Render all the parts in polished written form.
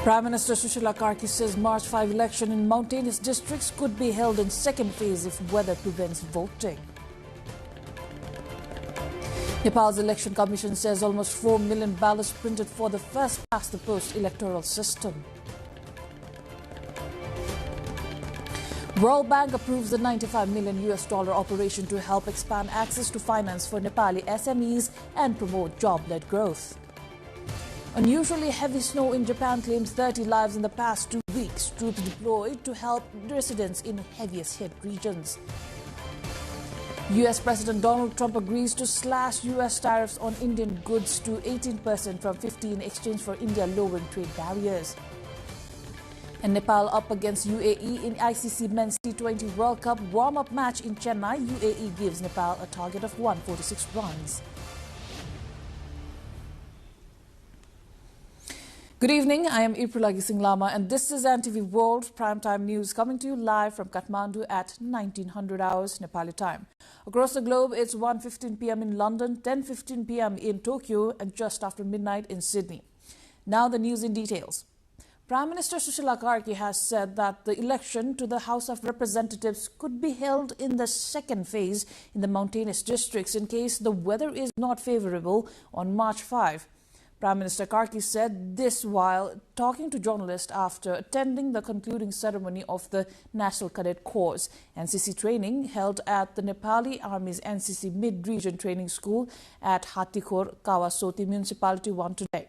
Prime Minister Sushila Karki says March 5 election in mountainous districts could be held in second phase if weather prevents voting. Nepal's Election Commission says almost 4 million ballots printed for the first past the post electoral system. World Bank approves the $95 million operation to help expand access to finance for Nepali SMEs and promote job-led growth. Unusually heavy snow in Japan claims 30 lives in the past 2 weeks. Troops deployed to help residents in heaviest hit regions. U.S. President Donald Trump agrees to slash U.S. tariffs on Indian goods to 18% from 15% in exchange for India lowering trade barriers. And Nepal up against UAE in ICC Men's T20 World Cup warm-up match in Chennai. UAE gives Nepal a target of 146 runs. Good evening, I am Iprulagi Singh Lama and this is NTV World Primetime News coming to you live from Kathmandu at 1900 hours Nepali time. Across the globe, it's 1:15 p.m. in London, 10:15 p.m. in Tokyo and just after midnight in Sydney. Now the news in details. Prime Minister Sushila Karki has said that the election to the House of Representatives could be held in the second phase in the mountainous districts in case the weather is not favourable on March 5. Prime Minister Karki said this while talking to journalists after attending the concluding ceremony of the National Cadet Corps NCC training held at the Nepali Army's NCC Mid-Region Training School at Hatikhor, Kawasoti Municipality 1 today.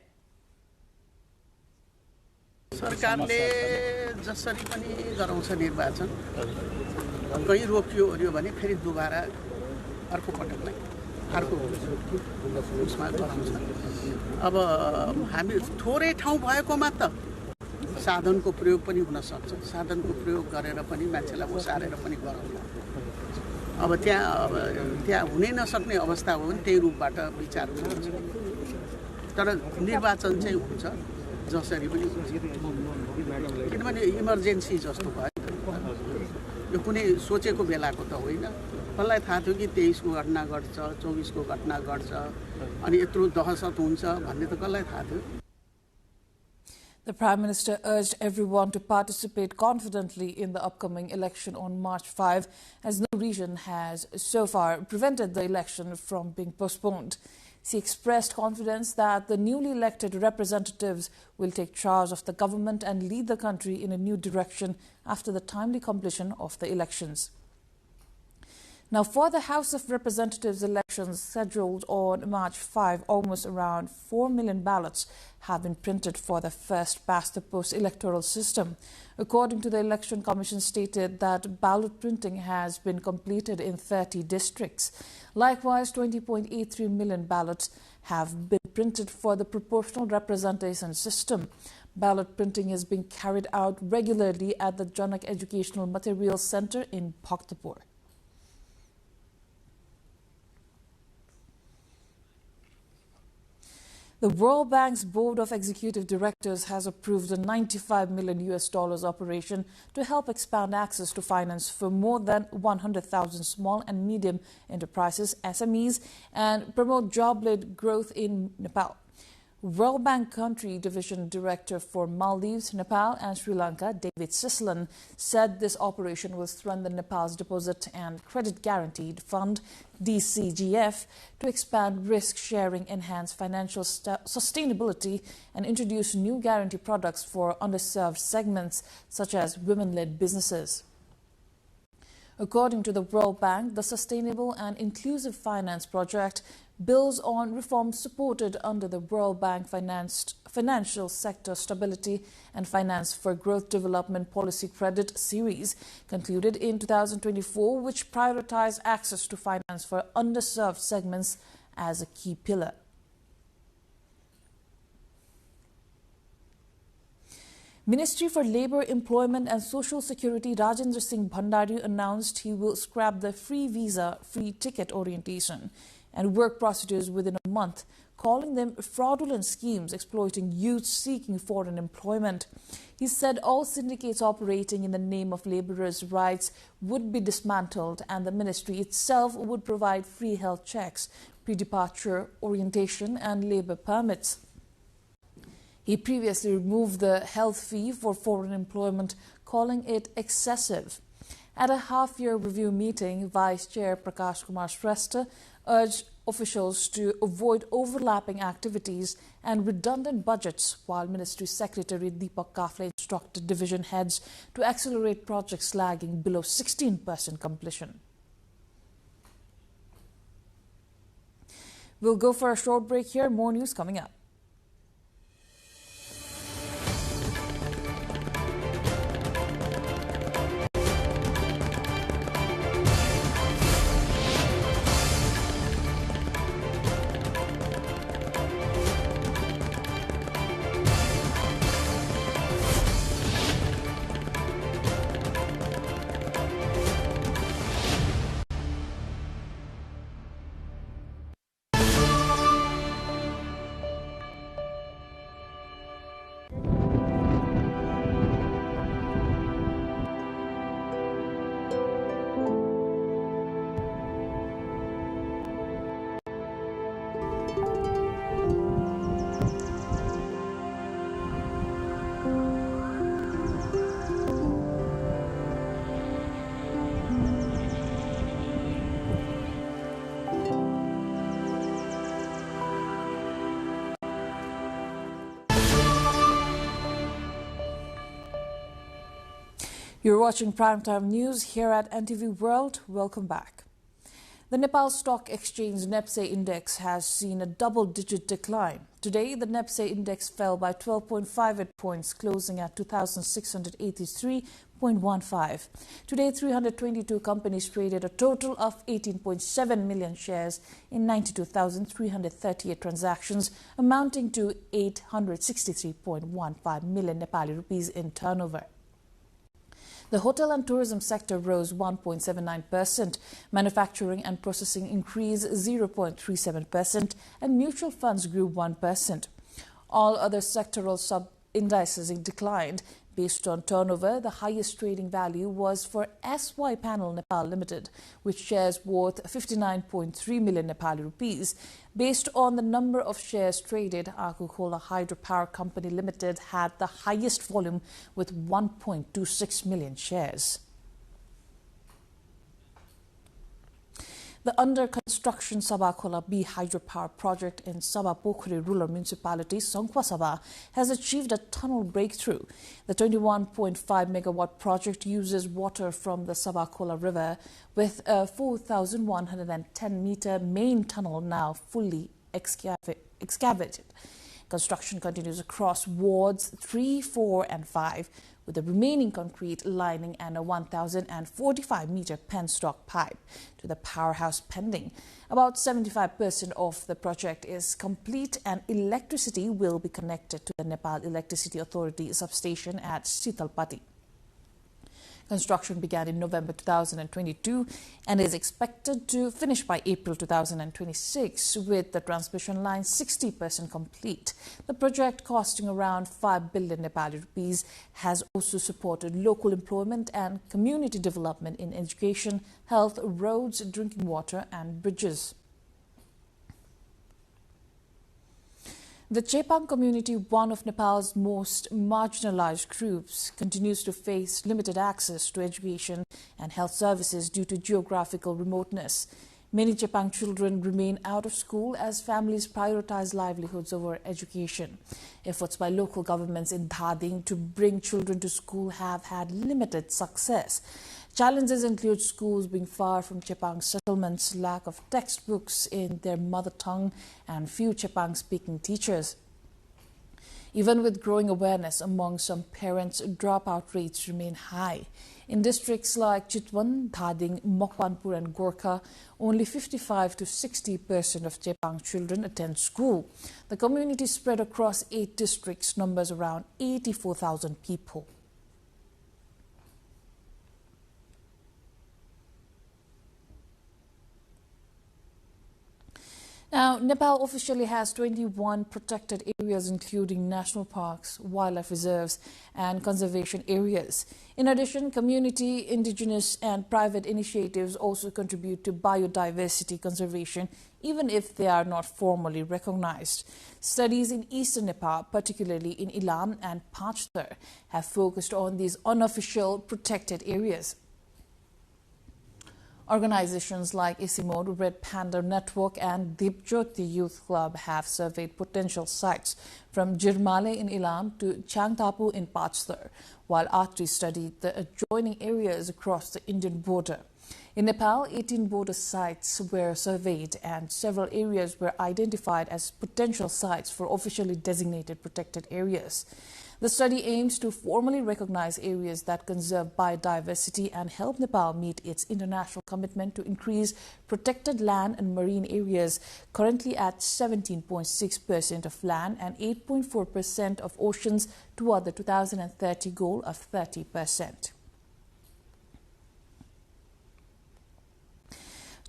सरकारले जसरी पनि गराउँछ निर्वाचन कहीं रोकियो ओर्यो भने फेरि दुबारा अर्को पटक नै अर्को उसमा गराउँछ अब हामी थोरै ठाउँ भएकोमा त साधनको प्रयोग पनि हुन सक्छ साधनको प्रयोग गरेर पनि मान्छेलाई उसारेर पनि गराउँछ अब त्यहाँ हुनै नसक्ने अवस्था हो भने त्यही रूपबाट विचार हुन्छ तर निर्वाचन चाहिँ हुन्छ जसरी पनि किनभने इमर्जेन्सी जस्तो भयो यो कुनै सोचेको बेलाको त होइन कसलाई थाहा थियो कि 23 को घटना घट्छ 24 को घटना घट्छ अनि यत्रो दहशत हुन्छ भन्ने त कसलाई थाहा थियो. The Prime Minister urged everyone to participate confidently in the upcoming election on March 5 as no region has so far prevented the election from being postponed. She expressed confidence that the newly elected representatives will take charge of the government and lead the country in a new direction after the timely completion of the elections. Now, for the House of Representatives elections scheduled on March 5, almost around 4 million ballots have been printed for the first past the post electoral system. According to the Election Commission stated that ballot printing has been completed in 30 districts. Likewise, 20.83 million ballots have been printed for the proportional representation system. Ballot printing is being carried out regularly at the Janak Educational Materials Center in Bhaktapur. The World Bank's Board of Executive Directors has approved a $95 million operation to help expand access to finance for more than 100,000 small and medium enterprises, SMEs, and promote job-led growth in Nepal. World Bank Country Division Director for Maldives, Nepal and Sri Lanka, David Sislan, said this operation will strengthen Nepal's Deposit and Credit Guaranteed Fund, DCGF, to expand risk sharing, enhance financial sustainability, and introduce new guarantee products for underserved segments such as women-led businesses. According to the World Bank, the Sustainable and Inclusive Finance Project builds on reforms supported under the World Bank Financial Sector Stability and Finance for Growth Development Policy Credit Series, concluded in 2024, which prioritized access to finance for underserved segments as a key pillar. Ministry for Labour, Employment and Social Security Rajendra Singh Bhandari announced he will scrap the free visa, free ticket orientation and work procedures within a month, calling them fraudulent schemes exploiting youth seeking foreign employment. He said all syndicates operating in the name of labourers' rights would be dismantled and the ministry itself would provide free health checks, pre-departure orientation and labour permits. He previously removed the health fee for foreign employment, calling it excessive. At a half-year review meeting, Vice Chair Prakash Kumar Shrestha urged officials to avoid overlapping activities and redundant budgets, while Ministry Secretary Deepak Kafle instructed division heads to accelerate projects lagging below 16% completion. We'll go for a short break here. More news coming up. You're watching Primetime News here at NTV World. Welcome back. The Nepal Stock Exchange NEPSE index has seen a double-digit decline. Today, the NEPSE index fell by 12.58 points, closing at 2,683.15. Today, 322 companies traded a total of 18.7 million shares in 92,338 transactions, amounting to 863.15 million Nepali rupees in turnover. The hotel and tourism sector rose 1.79%, manufacturing and processing increased 0.37%, and mutual funds grew 1%. All other sectoral sub-indices declined. Based on turnover, the highest trading value was for SY Panel Nepal Limited, with shares worth 59.3 million Nepali rupees. Based on the number of shares traded, Akukola Hydropower Company Limited had the highest volume with 1.26 million shares. The under-construction Sabakola B hydropower project in Sabah-Pokhuri Rural Municipality, Songkhwa Sabah, has achieved a tunnel breakthrough. The 21.5 megawatt project uses water from the Sabakola River with a 4,110-meter main tunnel now fully excavated. Construction continues across wards 3, 4 and 5, with the remaining concrete lining and a 1,045-meter penstock pipe to the powerhouse pending. About 75% of the project is complete and electricity will be connected to the Nepal Electricity Authority substation at Sitalpati. Construction began in November 2022 and is expected to finish by April 2026, with the transmission line 60% complete. The project, costing around 5 billion Nepali rupees, has also supported local employment and community development in education, health, roads, drinking water and bridges. The Chepang community, one of Nepal's most marginalized groups, continues to face limited access to education and health services due to geographical remoteness. Many Chepang children remain out of school as families prioritize livelihoods over education. Efforts by local governments in Dhading to bring children to school have had limited success. Challenges include schools being far from Chepang settlements, lack of textbooks in their mother tongue, and few Chepang-speaking teachers. Even with growing awareness among some parents, dropout rates remain high. In districts like Chitwan, Dhading, Mokwanpur and Gorkha, only 55 to 60% of Chepang children attend school. The community spread across 8 districts numbers around 84,000 people. Now, Nepal officially has 21 protected areas, including national parks, wildlife reserves, and conservation areas. In addition, community, indigenous, and private initiatives also contribute to biodiversity conservation, even if they are not formally recognized. Studies in eastern Nepal, particularly in Ilam and Pachthar, have focused on these unofficial protected areas. Organizations like Isimod, Red Panda Network and Deepjyoti Youth Club have surveyed potential sites from Jirmale in Ilam to Changtapu in Pachthar, while Atri studied the adjoining areas across the Indian border. In Nepal, 18 border sites were surveyed and several areas were identified as potential sites for officially designated protected areas. The study aims to formally recognize areas that conserve biodiversity and help Nepal meet its international commitment to increase protected land and marine areas, currently at 17.6% of land and 8.4% of oceans, toward the 2030 goal of 30%.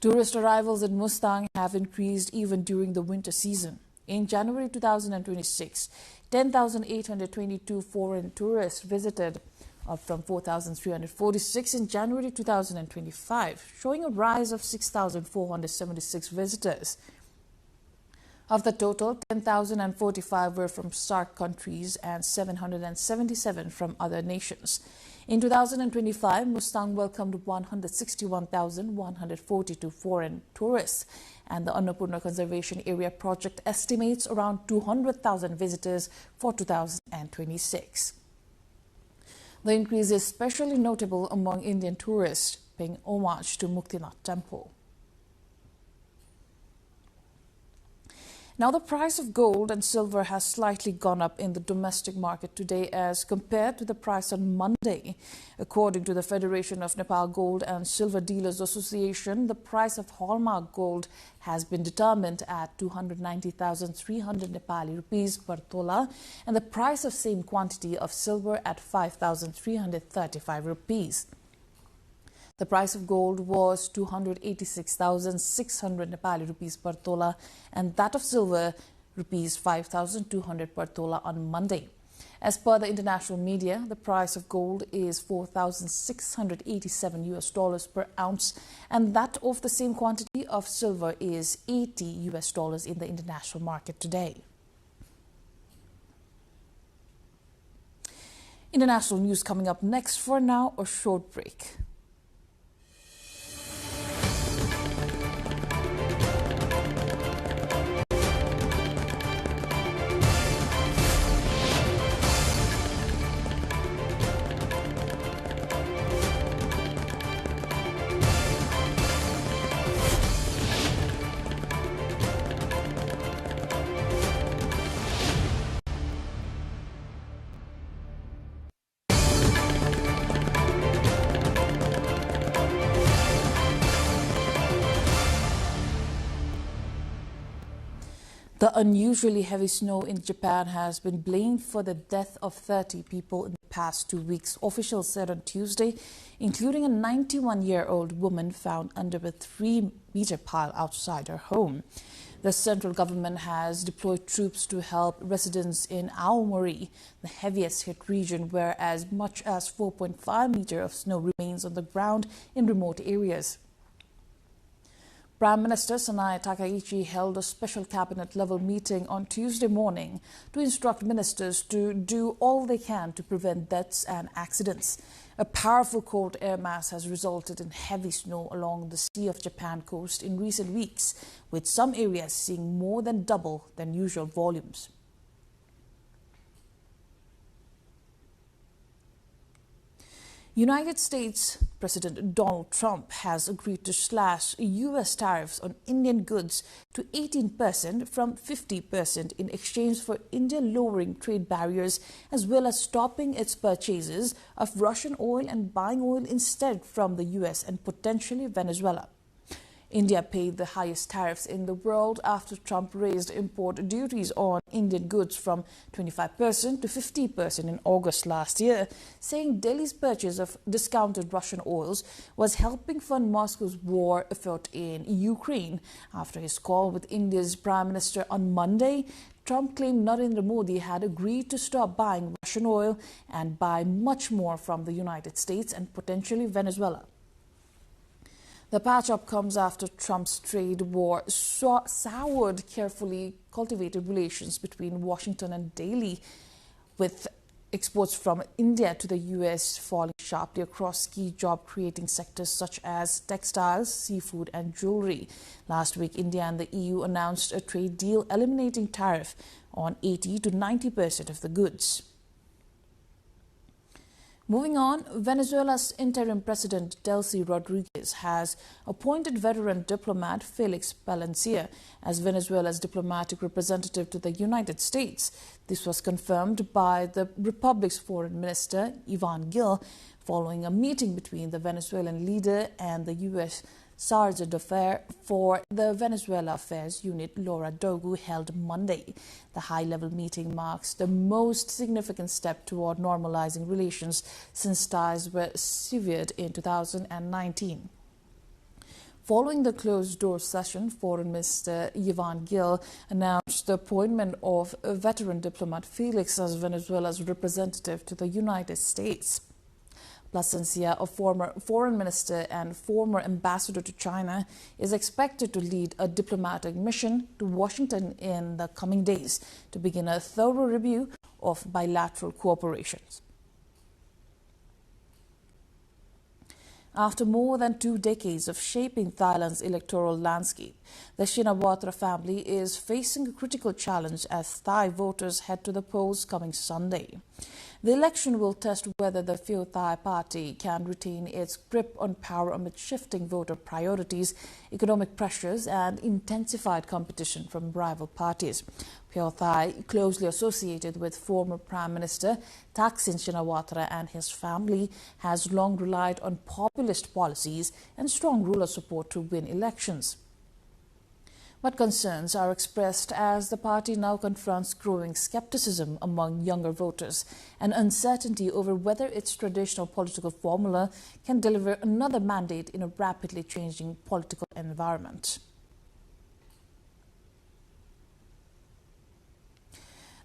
Tourist arrivals in Mustang have increased even during the winter season. In January 2026, 10,822 foreign tourists visited, up from 4,346 in January 2025, showing a rise of 6,476 visitors. Of the total, 10,045 were from SAARC countries and 777 from other nations. In 2025, Mustang welcomed 161,142 foreign tourists, and the Annapurna Conservation Area project estimates around 200,000 visitors for 2026. The increase is especially notable among Indian tourists paying homage to Muktinath Temple. Now, the price of gold and silver has slightly gone up in the domestic market today as compared to the price on Monday. According to the Federation of Nepal Gold and Silver Dealers Association, the price of hallmark gold has been determined at 290,300 Nepali rupees per tola, and the price of same quantity of silver at 5,335 rupees. The price of gold was 286,600 Nepali rupees per tola, and that of silver rupees 5,200 per tola on Monday. As per the international media, the price of gold is $4,687 per ounce, and that of the same quantity of silver is $80 in the international market today. International news coming up next. For now, a short break. The unusually heavy snow in Japan has been blamed for the death of 30 people in the past 2 weeks, officials said on Tuesday, including a 91-year-old woman found under a 3-meter pile outside her home. The central government has deployed troops to help residents in Aomori, the heaviest hit region, where as much as 4.5 meters of snow remains on the ground in remote areas. Prime Minister Sanae Takaichi held a special cabinet-level meeting on Tuesday morning to instruct ministers to do all they can to prevent deaths and accidents. A powerful cold air mass has resulted in heavy snow along the Sea of Japan coast in recent weeks, with some areas seeing more than double than usual volumes. United States President Donald Trump has agreed to slash U.S. tariffs on Indian goods to 18% from 50% in exchange for India lowering trade barriers, as well as stopping its purchases of Russian oil and buying oil instead from the U.S. and potentially Venezuela. India paid the highest tariffs in the world after Trump raised import duties on Indian goods from 25% to 50% in August last year, saying Delhi's purchase of discounted Russian oils was helping fund Moscow's war effort in Ukraine. After his call with India's Prime Minister on Monday, Trump claimed Narendra Modi had agreed to stop buying Russian oil and buy much more from the United States and potentially Venezuela. The patch-up comes after Trump's trade war soured carefully cultivated relations between Washington and Delhi, with exports from India to the U.S. falling sharply across key job-creating sectors such as textiles, seafood and jewelry. Last week, India and the EU announced a trade deal eliminating tariff on 80 to 90% of the goods. Moving on, Venezuela's interim president Delcy Rodriguez has appointed veteran diplomat Felix Palencia as Venezuela's diplomatic representative to the United States. This was confirmed by the Republic's foreign minister, Ivan Gil, following a meeting between the Venezuelan leader and the U.S. Charge d'Affaires for the Venezuela Affairs Unit, Laura Dogu, held Monday. The high-level meeting marks the most significant step toward normalizing relations since ties were severed in 2019. Following the closed-door session, Foreign Minister Ivan Gil announced the appointment of veteran diplomat Felix as Venezuela's representative to the United States. Palencia, a former foreign minister and former ambassador to China, is expected to lead a diplomatic mission to Washington in the coming days to begin a thorough review of bilateral cooperation. After more than 2 decades of shaping Thailand's electoral landscape, the Shinawatra family is facing a critical challenge as Thai voters head to the polls coming Sunday. The election will test whether the Pheu Thai party can retain its grip on power amid shifting voter priorities, economic pressures and intensified competition from rival parties. Pheu Thai, closely associated with former Prime Minister Thaksin Shinawatra and his family, has long relied on populist policies and strong ruler support to win elections. But concerns are expressed as the party now confronts growing skepticism among younger voters and uncertainty over whether its traditional political formula can deliver another mandate in a rapidly changing political environment.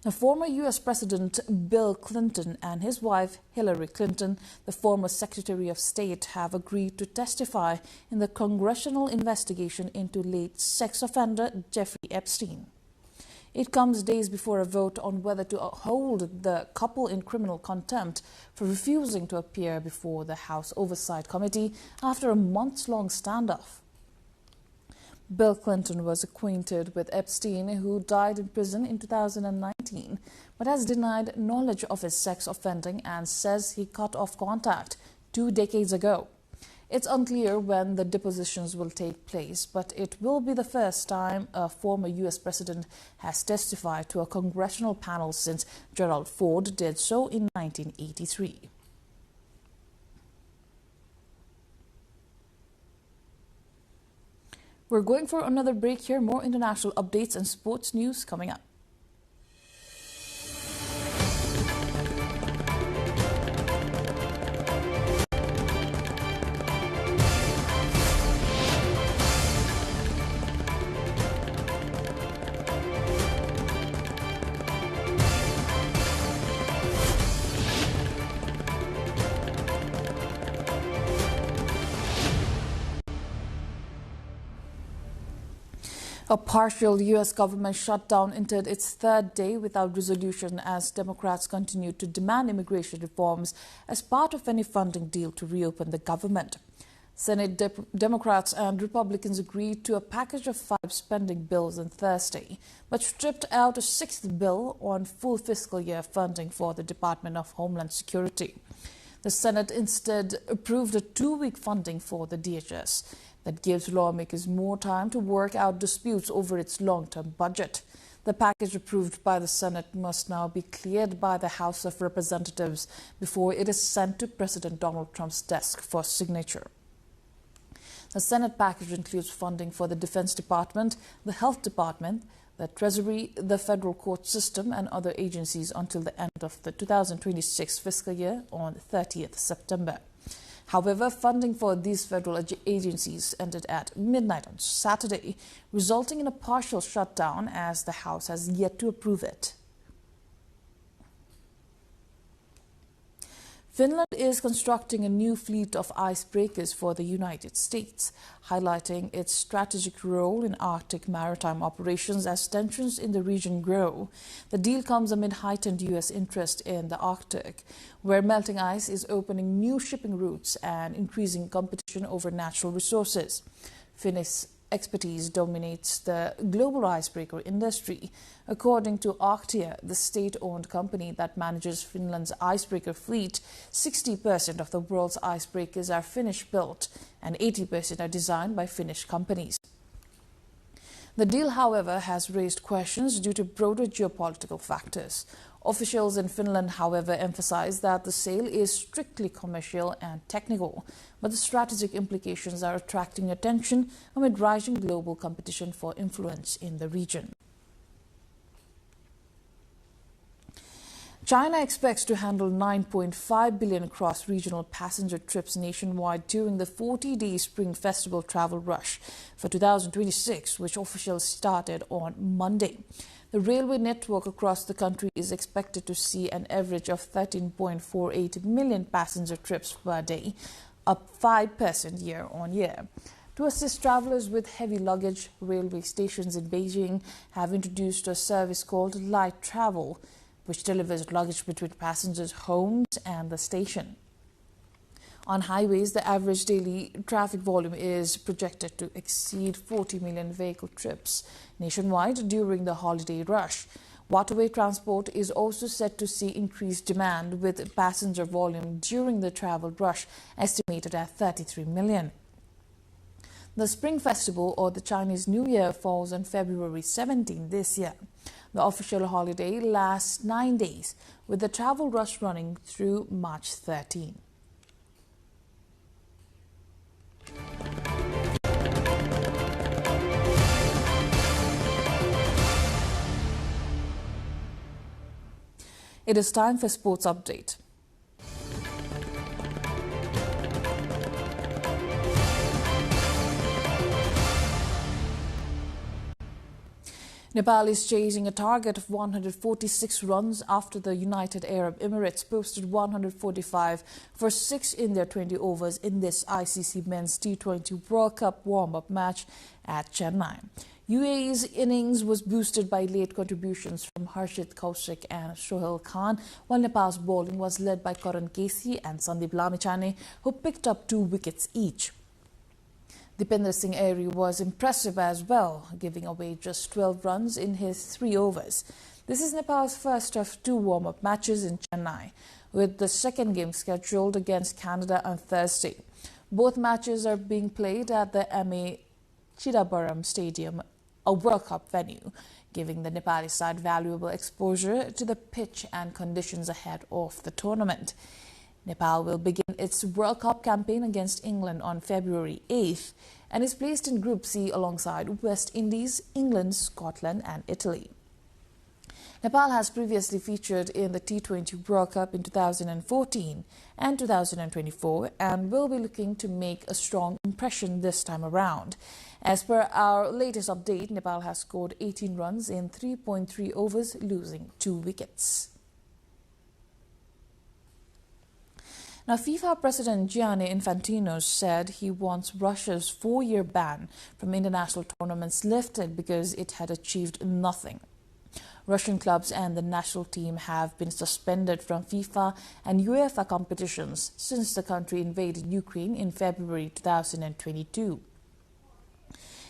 Now, former U.S. President Bill Clinton and his wife Hillary Clinton, the former Secretary of State, have agreed to testify in the congressional investigation into late sex offender Jeffrey Epstein. It comes days before a vote on whether to hold the couple in criminal contempt for refusing to appear before the House Oversight Committee after a months-long standoff. Bill Clinton was acquainted with Epstein, who died in prison in 2019, but has denied knowledge of his sex offending and says he cut off contact 2 decades ago. It's unclear when the depositions will take place, but it will be the first time a former U.S. president has testified to a congressional panel since Gerald Ford did so in 1983. We're going for another break here. More international updates and sports news coming up. A partial U.S. government shutdown entered its third day without resolution as Democrats continued to demand immigration reforms as part of any funding deal to reopen the government. Senate Democrats and Republicans agreed to a package of 5 spending bills on Thursday, but stripped out a 6th bill on full fiscal year funding for the Department of Homeland Security. The Senate instead approved a 2-week funding for the DHS that gives lawmakers more time to work out disputes over its long-term budget. The package approved by the Senate must now be cleared by the House of Representatives before it is sent to President Donald Trump's desk for signature. The Senate package includes funding for the Defense Department, the Health Department, the Treasury, the federal court system and other agencies until the end of the 2026 fiscal year on 30th September. However, funding for these federal agencies ended at midnight on Saturday, resulting in a partial shutdown as the House has yet to approve it. Finland is constructing a new fleet of icebreakers for the United States, highlighting its strategic role in Arctic maritime operations as tensions in the region grow. The deal comes amid heightened U.S. interest in the Arctic, where melting ice is opening new shipping routes and increasing competition over natural resources. Finnish expertise dominates the global icebreaker industry. According to Arctia, the state-owned company that manages Finland's icebreaker fleet, 60% of the world's icebreakers are Finnish-built and 80% are designed by Finnish companies. The deal, however, has raised questions due to broader geopolitical factors. Officials in Finland, however, emphasize that the sale is strictly commercial and technical, but the strategic implications are attracting attention amid rising global competition for influence in the region. China expects to handle 9.5 billion cross-regional passenger trips nationwide during the 40-day Spring Festival travel rush for 2026, which officials started on Monday. The railway network across the country is expected to see an average of 13.48 million passenger trips per day, up 5% year-on-year. To assist travellers with heavy luggage, railway stations in Beijing have introduced a service called Light Travel, which delivers luggage between passengers' homes and the station. On highways, the average daily traffic volume is projected to exceed 40 million vehicle trips nationwide during the holiday rush. Waterway transport is also set to see increased demand, with passenger volume during the travel rush estimated at 33 million. The Spring Festival, or the Chinese New Year, falls on February 17 this year. The official holiday lasts 9 days, with the travel rush running through March 13. It is time for Sports Update. Nepal is chasing a target of 146 runs after the United Arab Emirates posted 145 for 6 in their 20 overs in this ICC Men's T20 World Cup warm-up match at Chennai. UAE's innings was boosted by late contributions from Harshit Kaushik and Sohail Khan, while Nepal's bowling was led by Karan Kesri and Sandeep Lamichhane, who picked up 2 wickets each. Dipender Singh Airi was impressive as well, giving away just 12 runs in his 3 overs. This is Nepal's first of 2 warm-up matches in Chennai, with the second game scheduled against Canada on Thursday. Both matches are being played at the M.A. Chidambaram Stadium, a World Cup venue, giving the Nepali side valuable exposure to the pitch and conditions ahead of the tournament. Nepal will begin its World Cup campaign against England on February 8th and is placed in Group C alongside West Indies, England, Scotland and Italy. Nepal has previously featured in the T20 World Cup in 2014 and 2024 and will be looking to make a strong impression this time around. As per our latest update, Nepal has scored 18 runs in 3.3 overs, losing 2 wickets. Now, FIFA President Gianni Infantino said he wants Russia's 4-year ban from international tournaments lifted because it had achieved nothing. Russian clubs and the national team have been suspended from FIFA and UEFA competitions since the country invaded Ukraine in February 2022.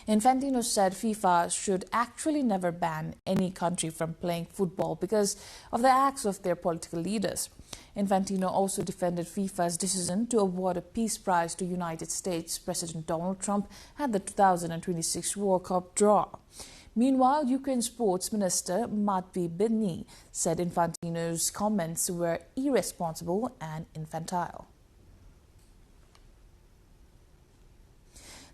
Infantino said FIFA should actually never ban any country from playing football because of the acts of their political leaders. Infantino also defended FIFA's decision to award a peace prize to United States President Donald Trump at the 2026 World Cup draw. Meanwhile, Ukraine Sports Minister Matvei Bidny said Infantino's comments were irresponsible and infantile.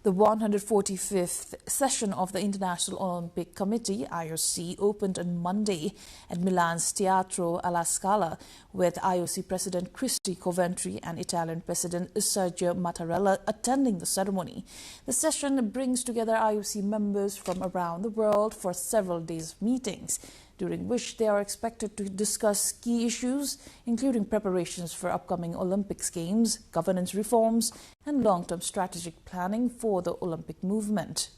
The 145th session of the International Olympic Committee (IOC) opened on Monday at Milan's Teatro alla Scala, with IOC President Christy Coventry and Italian President Sergio Mattarella attending the ceremony. The session brings together IOC members from around the world for several days of meetings, during which they are expected to discuss key issues, including preparations for upcoming Olympics Games, governance reforms, and long-term strategic planning for the Olympic movement.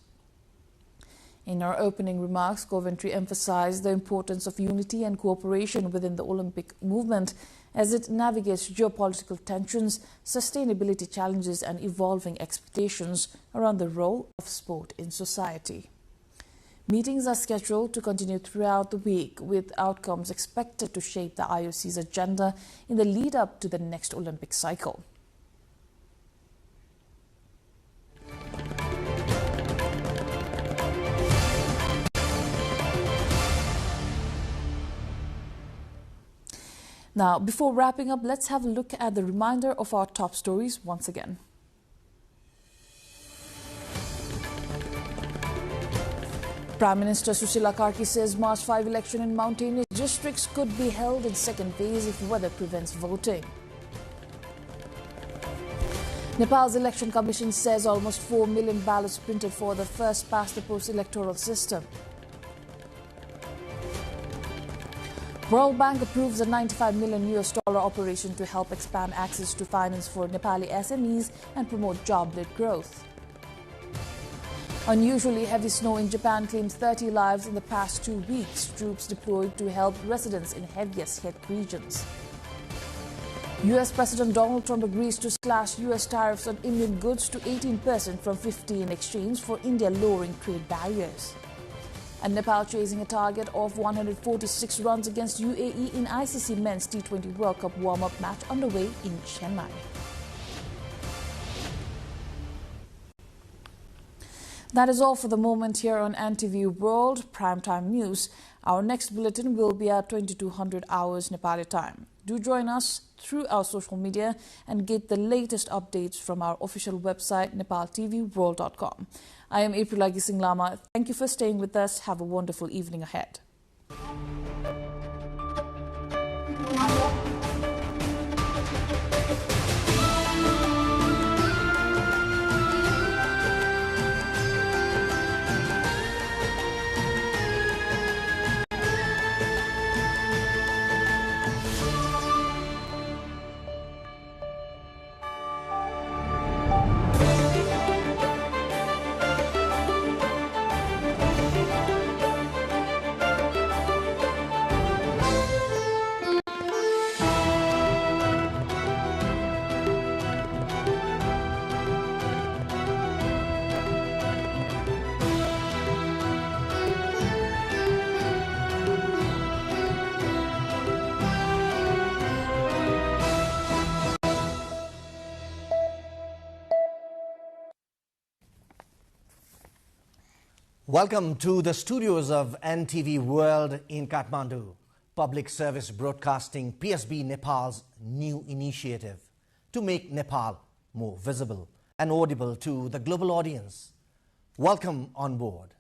In her opening remarks, Coventry emphasized the importance of unity and cooperation within the Olympic movement as it navigates geopolitical tensions, sustainability challenges, and evolving expectations around the role of sport in society. Meetings are scheduled to continue throughout the week, with outcomes expected to shape the IOC's agenda in the lead-up to the next Olympic cycle. Now, before wrapping up, let's have a look at the reminder of our top stories once again. Prime Minister Sushila Karki says March 5 election in mountainous districts could be held in second phase if weather prevents voting. Nepal's Election Commission says almost 4 million ballots printed for the first past the post electoral system. World Bank approves a $95 million operation to help expand access to finance for Nepali SMEs and promote job-led growth. Unusually heavy snow in Japan claims 30 lives in the past 2 weeks. Troops deployed to help residents in heaviest hit regions. U.S. President Donald Trump agrees to slash U.S. tariffs on Indian goods to 18% from 50% in exchange for India lowering trade barriers. And Nepal chasing a target of 146 runs against UAE in ICC Men's T20 World Cup warm-up match underway in Chennai. That is all for the moment here on NTV World Primetime News. Our next bulletin will be at 2200 hours Nepali time. Do join us through our social media and get the latest updates from our official website, nepaltelevision.com. I am April Singlama. Thank you for staying with us. Have a wonderful evening ahead. Welcome to the studios of NTV World in Kathmandu, Public Service Broadcasting PSB Nepal's new initiative to make Nepal more visible and audible to the global audience. Welcome on board.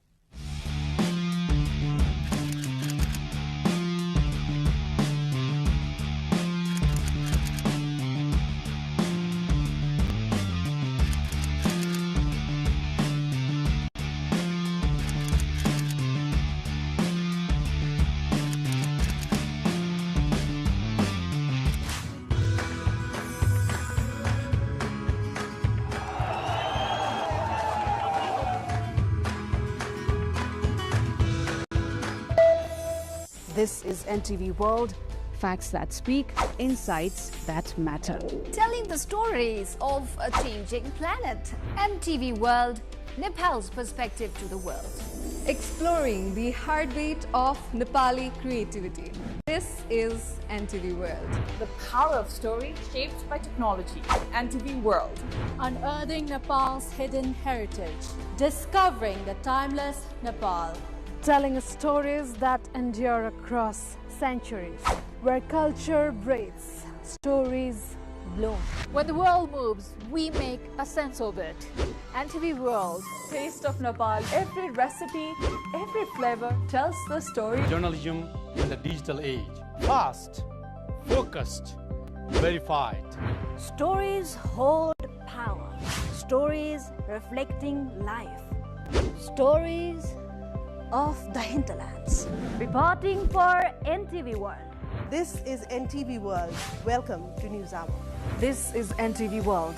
This is NTV World, facts that speak, insights that matter. Telling the stories of a changing planet. NTV World, Nepal's perspective to the world. Exploring the heartbeat of Nepali creativity. This is NTV World. The power of story shaped by technology. NTV World. Unearthing Nepal's hidden heritage. Discovering the timeless Nepal. Telling stories that endure across centuries. Where culture breathes, stories bloom. When the world moves, we make a sense of it. NTV World. Taste of Nepal. Every recipe, every flavor tells the story. Journalism in the digital age. Fast, focused, verified. Stories hold power. Stories reflecting life. Stories of the hinterlands. Reporting for NTV World. This is NTV World. Welcome to News Hour. This is NTV World.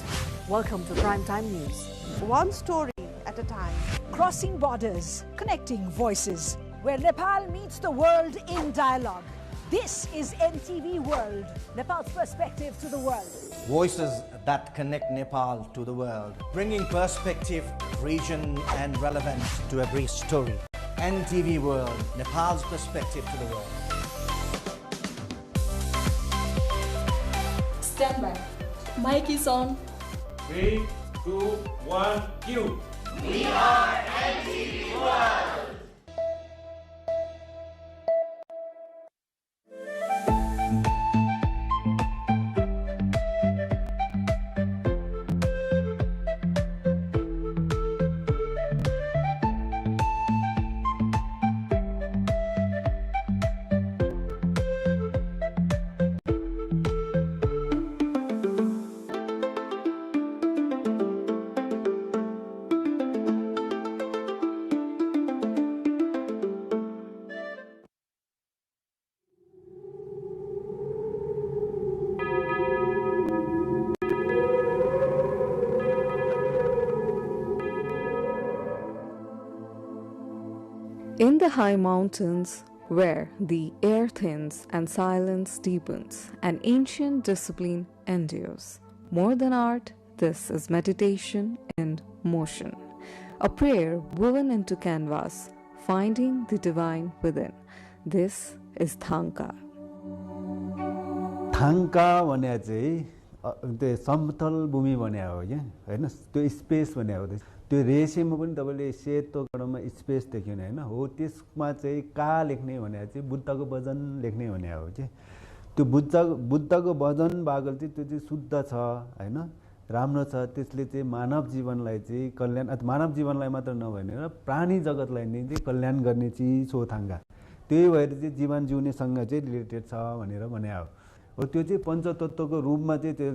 Welcome to Primetime News. One story at a time. Crossing borders, connecting voices, where Nepal meets the world in dialogue. This is NTV World, Nepal's perspective to the world. Voices that connect Nepal to the world, bringing perspective, region and relevance to every story. NTV World, Nepal's perspective to the world. Stand by. Mic is on. 3, 2, 1, cue. We are NTV World. In the high mountains, where the air thins and silence deepens, an ancient discipline endures. More than art, this is meditation in motion. A prayer woven into canvas, finding the divine within. This is Thanka. Thanka भने चाहिँ त्यो समतल भूमि भने हो के हैन त्यो space भने हो त्यो रेसेमा पनि तपाईले सेतो कडमा स्पेस देख्यो हैन हो त्यसमा चाहिँ का लेख्ने भने चाहिँ बुद्धको वचन लेख्ने भने हो के त्यो बुद्धको वचन बागल चाहिँ त्यो चाहिँ शुद्ध छ हैन राम्रो छ त्यसले चाहिँ मानव जीवनलाई चाहिँ कल्याण मानव जीवनलाई मात्र नभएन प्राणी जगतलाई नै चाहिँ कल्याण गर्ने चीज हो थाङ्गा त्यही भएर चाहिँ जीवन जिउने सँग चाहिँ रिलेटेड छ भनेर भने हो त्यो चाहिँ पञ्चतत्वको रूपमा चाहिँ त्यो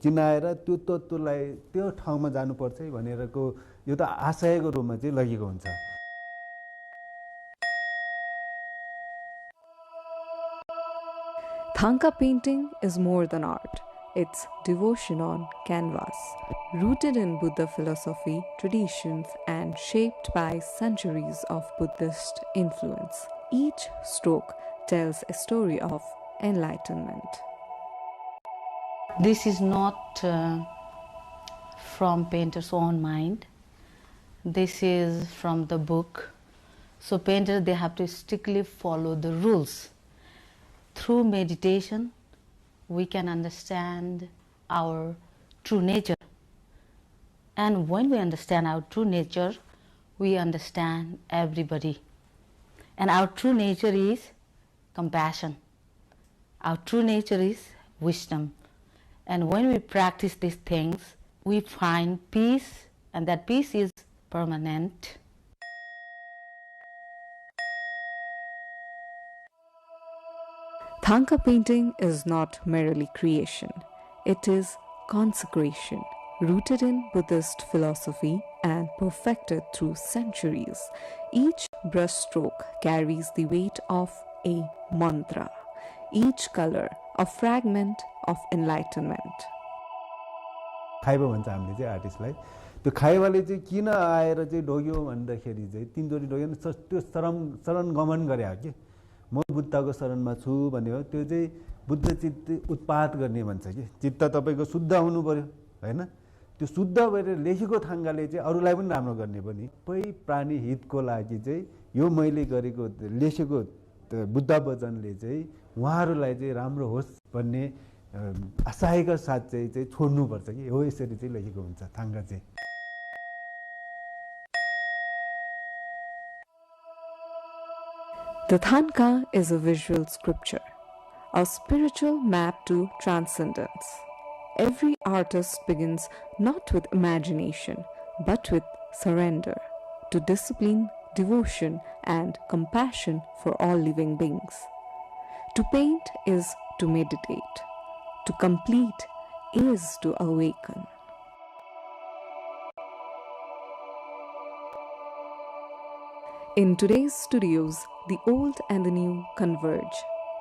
चिनाएर त्यो तत्वलाई त्यो ठाउँमा जानुपर्छ भनेरको यो त आशयको रूपमा चाहिँ लगेको हुन्छ Thanka painting is more than art. It's devotion on canvas, rooted in Buddha philosophy, traditions, and shaped by centuries of Buddhist influence. Each stroke tells a story of enlightenment. This is not from painter's own mind. This is from the book. So painters, they have to strictly follow the rules. Through meditation, we can understand our true nature. And when we understand our true nature, we understand everybody. And our true nature is compassion. Our true nature is wisdom. And when we practice these things, we find peace, and that peace is permanent. Thanka painting is not merely creation. It is consecration, rooted in Buddhist philosophy and perfected through centuries. Each brushstroke carries the weight of a mantra. Each color a fragment of enlightenment. खाइबो भन्छ हामीले चाहिँ आर्टिस्टलाई त्यो खाइवाले चाहिँ किन आएर चाहिँ ढोग्यो भन्दाखेरि चाहिँ तीनचोटी ढोग्यो त्यो शरण गमन गरे हो के म बुद्धको शरणमा छु भन्ने हो त्यो चाहिँ बुद्ध चित्त उत्पाद गर्ने भन्छ के चित्त तपाईको शुद्ध हुनु पर्यो हैन त्यो शुद्ध भएर लेखेको थाङ्गाले चाहिँ अरूलाई पनि राम्रो गर्ने पनि सबै प्राणी हितको लागि चाहिँ यो मैले गरेको लेखेको बुद्ध वचनले चाहिँ उहाँहरूलाई चाहिँ राम्रो होस् भन्ने आशयका साथ चाहिँ छोड्नु पर्छ कि हो यसरी चाहिँ लेखेको हुन्छ थाङ्गा चाहिँ The Thanka is a visual sculpture, a spiritual map to transcendence. Every artist begins not with imagination, but with surrender to discipline, devotion, and compassion for all living beings. To paint is to meditate. To complete is to awaken. In today's studios, the old and the new converge.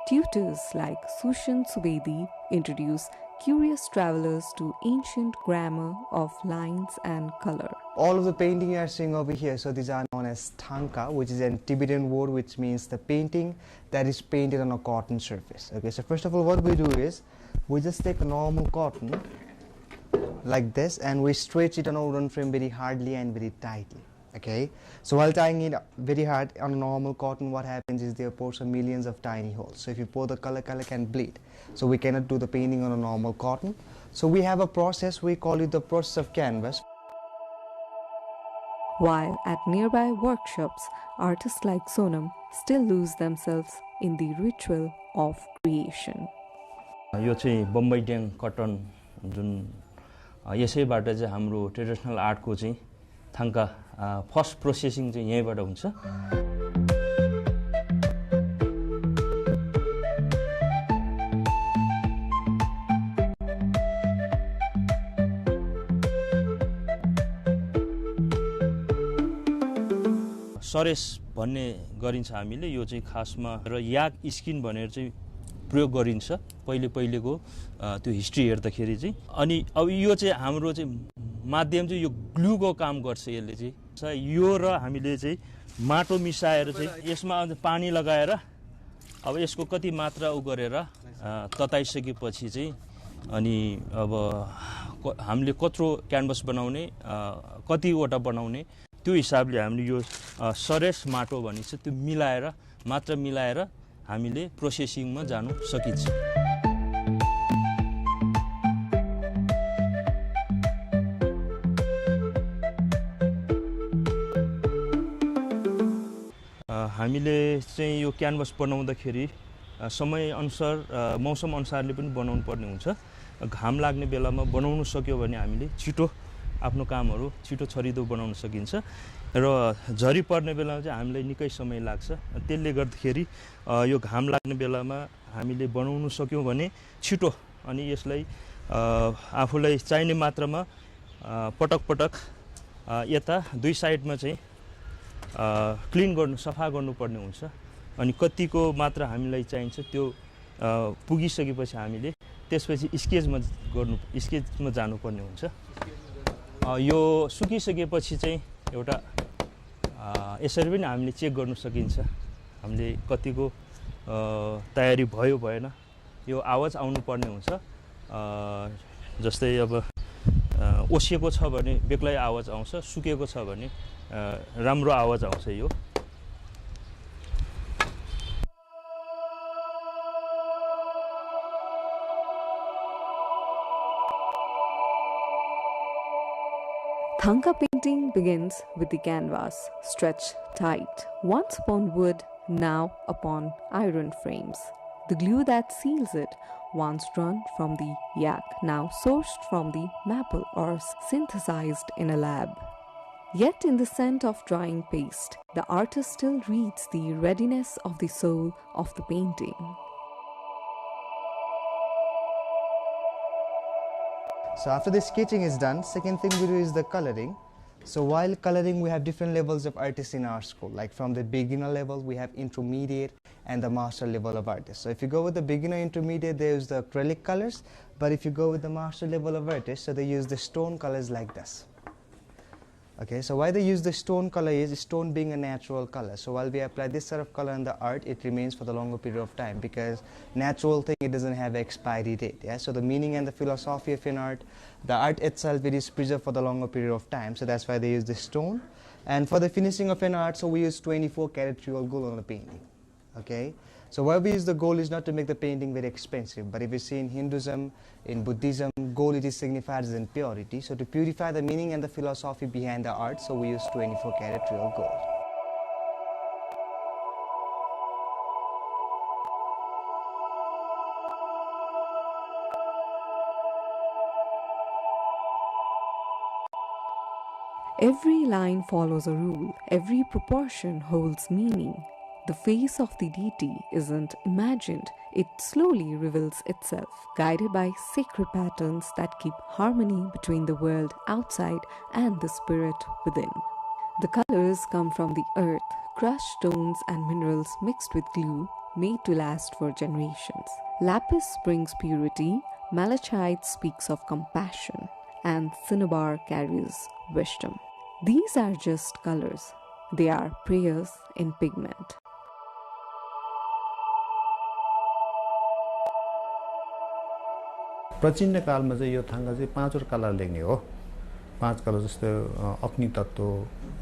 Tutors like Sushan Subedi introduce curious travelers to ancient grammar of lines and color. All of the painting you are seeing over here, so these are known as tanka, which is a Tibetan word which means the painting that is painted on a cotton surface. Okay, so first of all what we do is, we just take a normal cotton like this and we stretch it on a wooden frame very hardly and very tightly. Okay, so while tying it very hard on a normal cotton, what happens is there are some millions of tiny holes. So if you pour the color can bleed. So we cannot do the painting on a normal cotton. So we have a process, we call it the process of canvas. While at nearby workshops, artists like Sonam still lose themselves in the ritual of creation. यो चाहिँ बम्बई ड्याङ कटन जुन यसैबाट चाहिँ हाम्रो traditional आर्टको चाहिँ थाङ्का first processing चाहिँ यहीँबाट हुन्छ। सरेस भन्ने गरिन्छ हामीले, यो चाहिँ खासमा र याक स्किन भनेर चाहिँ प्रयोग गरिन्छ पहिलेको त्यो हिस्ट्री हेर्दाखेरि चाहिँ। अनि अब यो चाहिँ हाम्रो चाहिँ माध्यम चाहिँ यो ग्लुको काम गर्छ यसले चाहिँ। यो र हामीले चाहिँ माटो मिसाएर चाहिँ यसमा पानी लगाएर अब यसको कति मात्रा उ गरेर तताइसकेपछि चाहिँ अनि अब हामीले कत्रो क्यानभस बनाउने कतिवटा बनाउने त्यो हिसाबले हामीले यो सरेस माटो भनिन्छ त्यो मिलाएर मात्रा मिलाएर हामीले प्रोसेसिङमा जानु सकिन्छ। हामीले चाहिँ यो क्यानभस बनाउँदाखेरि समयअनुसार मौसम अनुसारले पनि बनाउनु पर्ने हुन्छ। घाम लाग्ने बेलामा बनाउनु सक्यो भने हामीले छिटो आफ्नो कामहरू छिटो छरिदो बनाउन सकिन्छ र झरी पर्ने बेलामा चाहिँ हामीलाई निकै समय लाग्छ। त्यसले गर्दाखेरि यो घाम लाग्ने बेलामा हामीले बनाउनु सक्यौँ भने छिटो अनि यसलाई आफूलाई चाहिने मात्रामा पटक पटक यता दुई साइडमा चाहिँ क्लिन गर्नु सफा गर्नुपर्ने हुन्छ। अनि कतिको मात्रा हामीलाई चाहिन्छ त्यो पुगिसकेपछि हामीले त्यसपछि स्केचमा जानुपर्ने हुन्छ। यो सुकिसकेपछि चाहिँ एउटा यसरी पनि हामीले चेक गर्न सकिन्छ हामीले कतिको तयारी भयो भएन। यो आवाज आउनुपर्ने हुन्छ। जस्तै अब ओसिएको छ भने बेग्लै आवाज आउँछ, सुकेको छ भने राम्रो आवाज आउँछ यो। Thangka painting begins with the canvas stretched tight, once upon wood, now upon iron frames. The glue that seals it, once drawn from the yak, now sourced from the maple or synthesized in a lab. Yet in the scent of drying paste, the artist still reads the readiness of the soul of the painting. So after the sketching is done, second thing we do is the coloring. So while coloring, we have different levels of artists in our school. Like from the beginner level, we have intermediate and the master level of artists. So if you go with the beginner intermediate, there's the acrylic colors. But if you go with the master level of artists, so they use the stone colors like this. Okay, so why they use the stone color is stone being a natural color. So while we apply this sort of color in the art, it remains for the longer period of time because natural thing, it doesn't have expiry date. Yeah, so the meaning and the philosophy of an art, the art itself, it is preserved for the longer period of time. So that's why they use the stone. And for the finishing of an art, so we use 24 karat real gold on the painting. Okay, so why we use the gold is not to make the painting very expensive, but if you see in Hinduism, in Buddhism, gold it is signified as in purity. So to purify the meaning and the philosophy behind the art, so we use 24 karat real gold. Every line follows a rule, every proportion holds meaning. The face of the deity isn't imagined, it slowly reveals itself, guided by sacred patterns that keep harmony between the world outside and the spirit within. The colors come from the earth, crushed stones and minerals mixed with glue, made to last for generations. Lapis brings purity, malachite speaks of compassion, and cinnabar carries wisdom. These are just colors. They are prayers in pigment. प्राचीन कालमा चाहिँ यो थाङ्गा चाहिँ पाँचवटा colour लेख्ने हो। पाँच colour जस्तो अग्नि तत्त्व,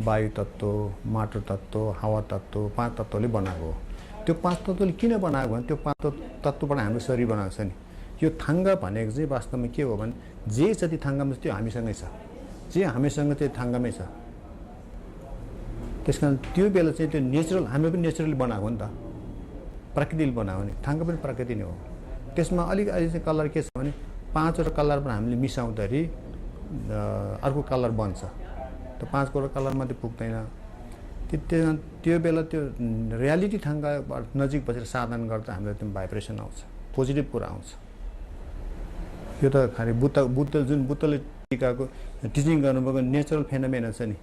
वायु तत्त्व, माटो तत्त्व, हावा तत्त्व, पाँच तत्त्वले बनाएको हो। त्यो पाँच तत्त्वले किन बनाएको भने त्यो पाँच तत्त्वबाट हाम्रो शरीर बनाएको छ नि। यो थाङ्गा भनेको चाहिँ वास्तवमा के हो भने जे जति थाङ्गामा छ त्यो हामीसँगै छ, जे हामीसँग चाहिँ थाङ्गामै छ। त्यसकारण त्यो बेला चाहिँ त्यो नेचुरल, हामी पनि नेचुरली बनाएको हो नि त, प्रकृतिले बनाएको नि। थाङ्गा पनि प्रकृति नै हो। त्यसमा अलिकति चाहिँ कलर के छ भने पाँचवटा कलरमा हामीले मिसाउँदाखेरि अर्को कलर बन्छ। त्यो पाँचवटा कलर मात्रै पुग्दैन। त्यो बेला त्यो रियालिटी थाङ्गाबाट नजिक बसेर साधना गर्दा हामीलाई त्यो भाइब्रेसन आउँछ, पोजिटिभ कुरा आउँछ। यो त खालि बुद्धले टिकाको टिचिङ गर्नुभएको नेचुरल फेनोमेना छ नि,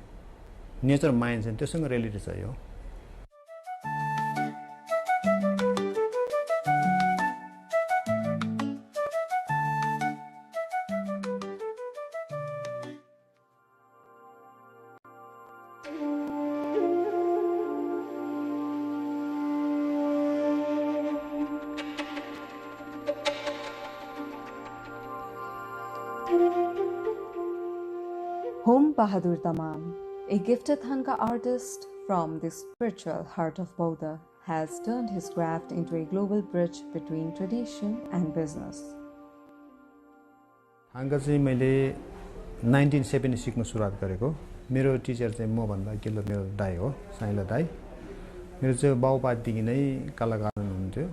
नेचर माइन्ड छ नि, त्योसँग रिलेटेड छ यो। Home Bahadur Tamam, a gifted Thanga artist from the spiritual heart of Buddha, has turned his craft into a global bridge between tradition and business. थाङ्गा चाहिँ मैले 1970 सिक्न सुरुवात गरेको। मेरो टिचर चाहिँ मभन्दा अघिल्लो मेरो दाइ हो, साइला दाइ। मेरो चाहिँ बाउपादेखि नै कलाकार हुनुहुन्थ्यो।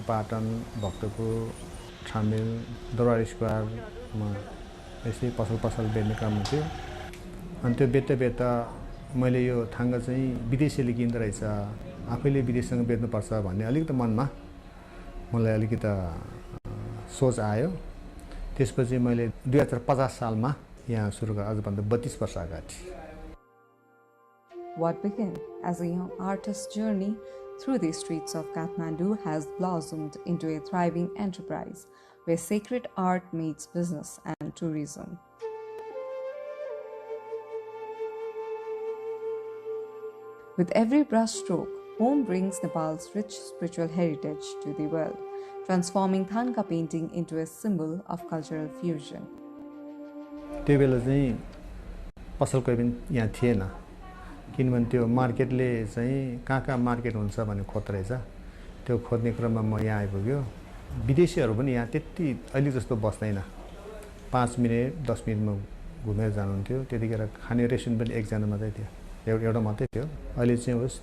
पाटन, भक्तपुर, छामेल, दरबार स्क्वायरमा यसै पसल बेच्ने काम हुन्थ्यो। अनि त्यो बेच्दा मैले यो थाङ्गा चाहिँ विदेशीले किन्दो रहेछ, आफैले विदेशसँग बेच्नुपर्छ भन्ने अलिकति मनमा मलाई अलिकति सोच आयो। त्यसपछि मैले 2050 सालमा यहाँ सुरु गरेँ, आजभन्दा 32 वर्ष अगाडि। What began as a young artist's journey through the streets of Kathmandu has blossomed into a thriving enterprise where sacred art meets business and tourism. With every brushstroke, Home brings Nepal's rich spiritual heritage to the world, transforming Thanga painting into a symbol of cultural fusion. त्यो बेला चाहिँ पसल कोही पनि यहाँ थिएन, किनभने त्यो मार्केटले चाहिँ कहाँ मार्केट हुन्छ भन्ने खोज्दो रहेछ। त्यो खोज्ने क्रममा म यहाँ आइपुग्यो। विदेशीहरू पनि यहाँ त्यति अहिले जस्तो बस्दैन, 5 मिनट 10 मिनटमा घुमेर जानुहुन्थ्यो। त्यतिखेर खाने रेस्टुरेन्ट पनि एकजना मात्रै थियो, एउटा मात्रै थियो। अहिले चाहिँ होस्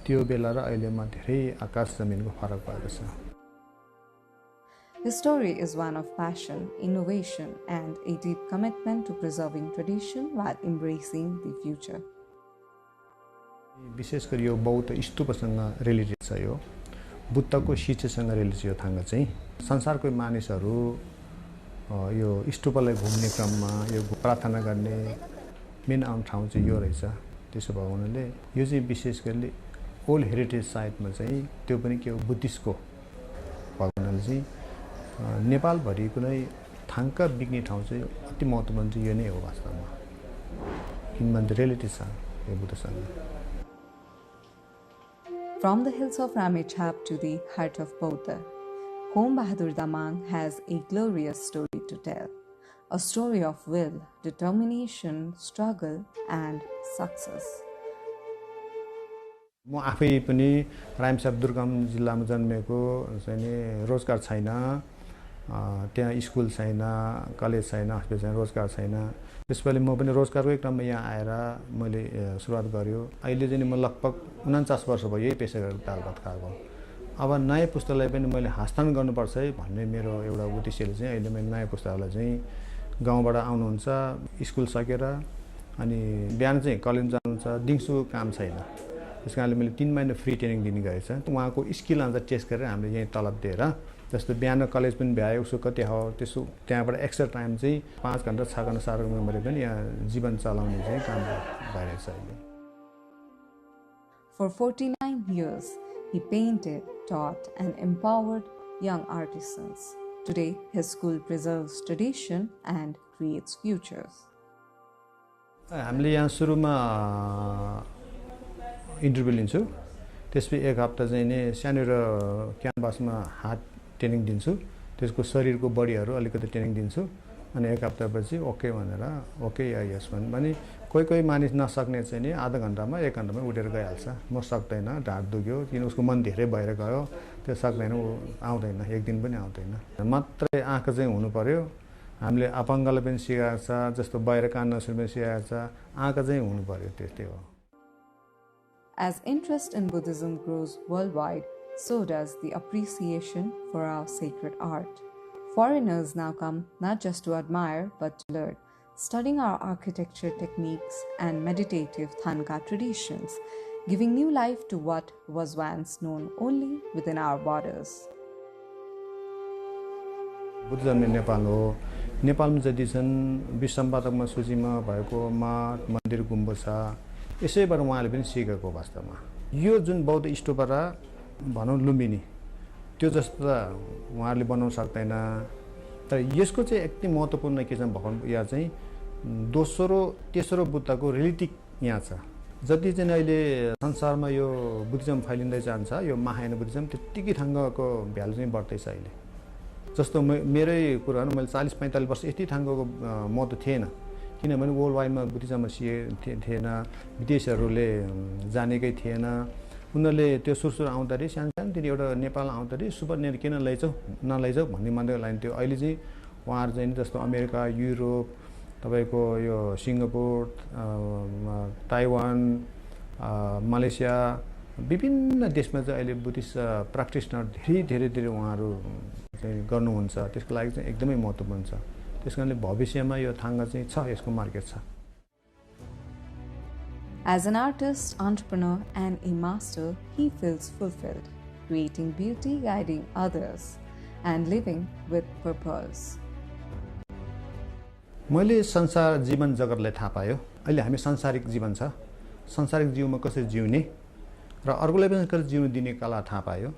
त्यो बेला र अहिलेमा धेरै आकाश जमिनको फरक भएको छ। His story is one of passion, innovation, and a deep commitment to preserving tradition while embracing the future. विशेष गरी यो बौद्ध स्तूपसँग रिलेटेड छ। यो बुद्धको शिक्षासँग रिलेटेड यो थाङ्गा चाहिँ संसारको मानिसहरू यो स्तूपलाई घुम्ने क्रममा यो प्रार्थना गर्ने मेन आउने ठाउँ चाहिँ यो रहेछ। त्यसो भएको हुनाले यो चाहिँ विशेष गरी ओल्ड हेरिटेज साइटमा चाहिँ त्यो पनि के हो बुद्धिस्टको भएको हुनाले चाहिँ नेपालभरि कुनै थाङ्का बिक्ने ठाउँ चाहिँ अति महत्त्वपूर्ण चाहिँ यो नै हो वास्तवमा, किनभने रिलेटेड छ यो बुद्धसँग। From the hills of Ramechhap to the heart of Buddha, Home Bahadur Damang has a glorious story to tell. A story of will, determination, struggle, and success. म आफै पनि रामेछाप दुर्गम जिल्लामा जन्मेको चाहिँ रोजगार छैन, त्यहाँ स्कुल छैन, कलेज छैन, हस्पिटल छैन, रोजगार छैन। त्यसपछि म पनि रोजगारकै क्रममा यहाँ आएर मैले सुरुवात गर्यो। अहिले चाहिँ म लगभग 49 वर्ष भयो यही पेसा गरेर दाल भात खाएको। अब नयाँ पुस्तालाई पनि मैले हस्तान्तरण गर्नुपर्छ है भन्ने मेरो एउटा उद्देश्यले चाहिँ अहिले मैले नयाँ पुस्तालाई चाहिँ गाउँबाट आउनुहुन्छ, स्कुल सकेर अनि बिहान चाहिँ कलेज जानुहुन्छ दिउँसो काम छैन त्यस कारणले मैले 3 महिना फ्री ट्रेनिङ दिने गरेछ उहाँको स्किल अनुसार टेस्ट गरेर हामीले यही तलब दिएर जस्तो बिहान कलेज पनि भ्यायो उसको कति हो त्यसो त्यहाँबाट एक्स्ट्रा टाइम चाहिँ 5 घण्टा 6 घण्टा 7 घण्टा पनि यहाँ जीवन चलाउने चाहिँ काम भइरहेछ अहिले For 49 years, he painted, taught, and empowered young artisans. Today, his school preserves tradition and creates futures. हामीले यहाँ सुरुमा इन्टरभ्यू लिन्छु त्यसपछि 1 हप्ता चाहिँ नि सानो क्यानभासमा हात ट्रेनिङ दिन्छु त्यसको शरीरको बडीहरू अलिकति ट्रेनिङ दिन्छु अनि 1 हप्तापछि ओके भनेर ओके या यस भने कोही मानिस नसक्ने चाहिँ नि आधा घण्टामा 1 घण्टामा उठेर गइहाल्छ म सक्दैन ढाड दुख्यो किन उसको मन धेरै भएर गयो त्यो सक्दैन ऊ आउँदैन एक दिन पनि आउँदैन मात्रै आँखा चाहिँ हुनु पर्यो हामीले अपाङ्गलाई पनि सिकाएको छ जस्तो बाहिर कान नसुन्ने पनि सिकाएको छ आँखा चाहिँ हुनु पर्यो त्यस्तै हो As interest in Buddhism grows worldwide, so does the appreciation for our sacred art. Foreigners now come not just to admire but to learn, studying our architecture techniques and meditative Thangka traditions, giving new life to what was once known only within our borders. Buddhism Nepal हो नेपालमा जति छन् विश्वसम्पादकमा सूचीमा भएको मठ मन्दिर गुम्बद छ यसैबाट उहाँले पनि सिकेको वास्तवमा यो जुन बौद्ध स्तूपरा भनौँ लुम्बिनी त्यो जस्तो त उहाँहरूले बनाउन सक्दैन तर यसको चाहिँ एकदम महत्त्वपूर्ण के छ भगवान या चाहिँ दोस्रो तेस्रो बुद्धको रिलेटिभ यहाँ छ जति चाहिँ अहिले संसारमा यो बुद्धिज्म फैलिँदै जान्छ यो महायान बुद्धिज्म त्यतिकै ठाउँको भ्यालु चाहिँ बढ्दैछ अहिले जस्तो मेरै कुरा हो मैले 40-45 वर्ष यति ठाउँको महत्त्व थिएन किनभने वर्ल्ड वाइडमा बुद्धिज्ममा थिएन विदेशीहरूले जानेकै थिएन उनीहरूले त्यो सुरसुर आउँदाखेरि सानोतिनो एउटा नेपाल आउँदाखेरि सुपर किन नलैजाऊ भन्ने मान्दै लाइन थियो अहिले चाहिँ उहाँहरू चाहिँ जस्तो अमेरिका युरोप तपाईँको यो सिङ्गापुर ताइवान मलेसिया विभिन्न देशमा चाहिँ अहिले बुद्धिस्ट प्र्याक्टिसनर धेरै उहाँहरू चाहिँ गर्नुहुन्छ त्यसको लागि चाहिँ एकदमै महत्त्वपूर्ण छ त्यस कारणले भविष्यमा यो थाङ्गा चाहिँ छ यसको मार्केट छ As an artist, entrepreneur, and a master, he feels fulfilled, creating beauty, guiding others, and living with purpose. मैले संसार जीवन जगतलाई थाहा पायो अहिले हामी सांसारिक जीवन छ सांसारिक जीवनमा कसरी जिउने र अर्कोलाई पनि कसरी जिउन दिने कला थाहा पायो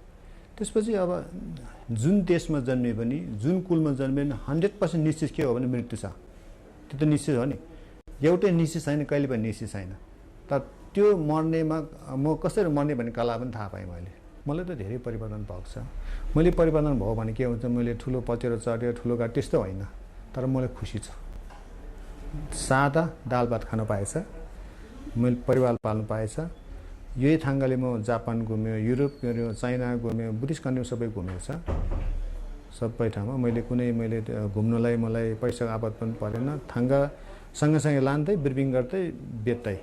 त्यसपछि अब जुन देशमा जन्मे पनि जुन कुलमा जन्मे पनि 100% निश्चित के हो भने मृत्यु छ त्यो त निश्चित हो नि एउटै निश्चित छैन कहिले पनि निश्चित छैन तर त्यो मर्नेमा म कसरी मर्ने भन्ने कला पनि थाहा पाएँ मलाई त धेरै परिवर्तन भएको छ मैले परिवर्तन भयो भने के हुन्छ मैले ठुलो पचेरो चढ्यो ठुलो गाडी त्यस्तो होइन तर मलाई खुसी छ सादा दाल भात खान पाएछ मैले परिवार पाल्नु पाएछ यही थाङ्गाले म जापान घुम्यो युरोप गयो चाइना घुम्यो बुद्धिस्ट कन्ट्री सबै घुमेको छ सबै ठाउँमा मैले घुम्नलाई मलाई पैसाको आपत पनि परेन थाङ्गा सँगसँगै लान्दै ब्रिफिङ गर्दै बेच्दै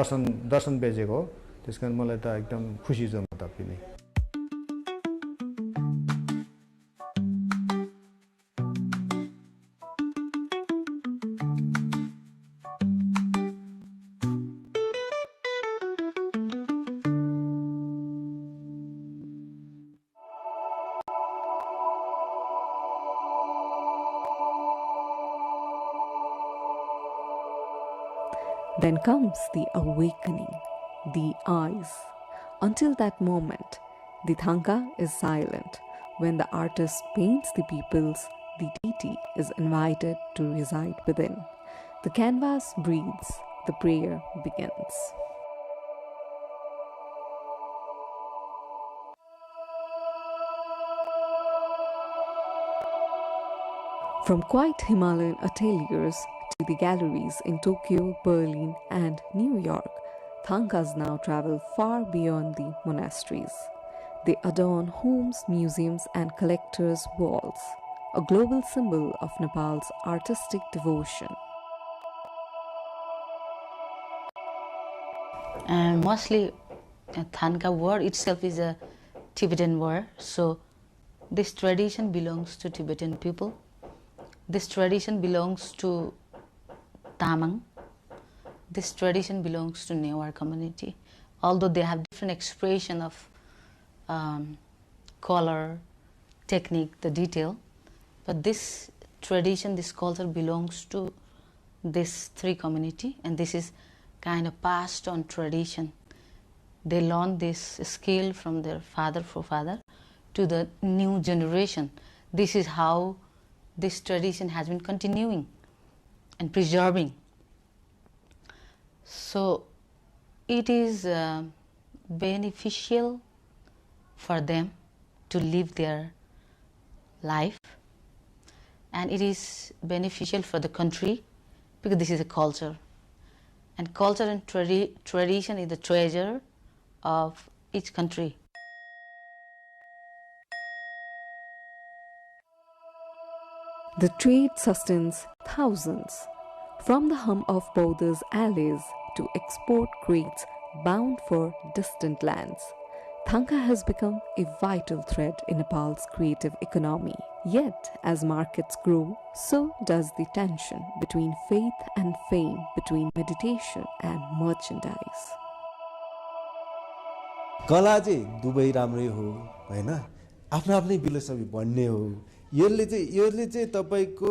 दर्शन बेचेको हो त्यसकारण मलाई त एकदम खुसी छु म त पनि Then comes the awakening, the eyes. Until that moment, the Thangka is silent. When the artist paints the peoples, the deity is invited to reside within. The canvas breathes, the prayer begins. From quiet Himalayan ateliers to the galleries in Tokyo, Berlin, and New York, Thangkas now travel far beyond the monasteries. They adorn homes, museums, and collectors' walls, a global symbol of Nepal's artistic devotion. And mostly, Thangka word itself is a Tibetan word, so this tradition belongs to Tibetan people. This tradition belongs to Tamang, this tradition belongs to Newar community. Although they have different expression of color, technique, the detail, but this tradition, this culture belongs to this three community, and this is kind of passed on tradition. They learn this skill from their father, forefather, to the new generation. This is how this tradition has been continuing and preserving. So it is beneficial for them to live their life, and it is beneficial for the country because this is a culture, and culture and tradition is the treasure of each country. The trade sustains thousands. From the hum of borders alleys to export crates bound for distant lands, Thangka has become a vital thread in Nepal's creative economy. Yet, as markets grow, so does the tension between faith and fame, between meditation and merchandise. कला चाहिँ दुवै राम्रै हो हैन आफ्नो आफ्नै philosophy भन्ने हो यसले चाहिँ तपाईको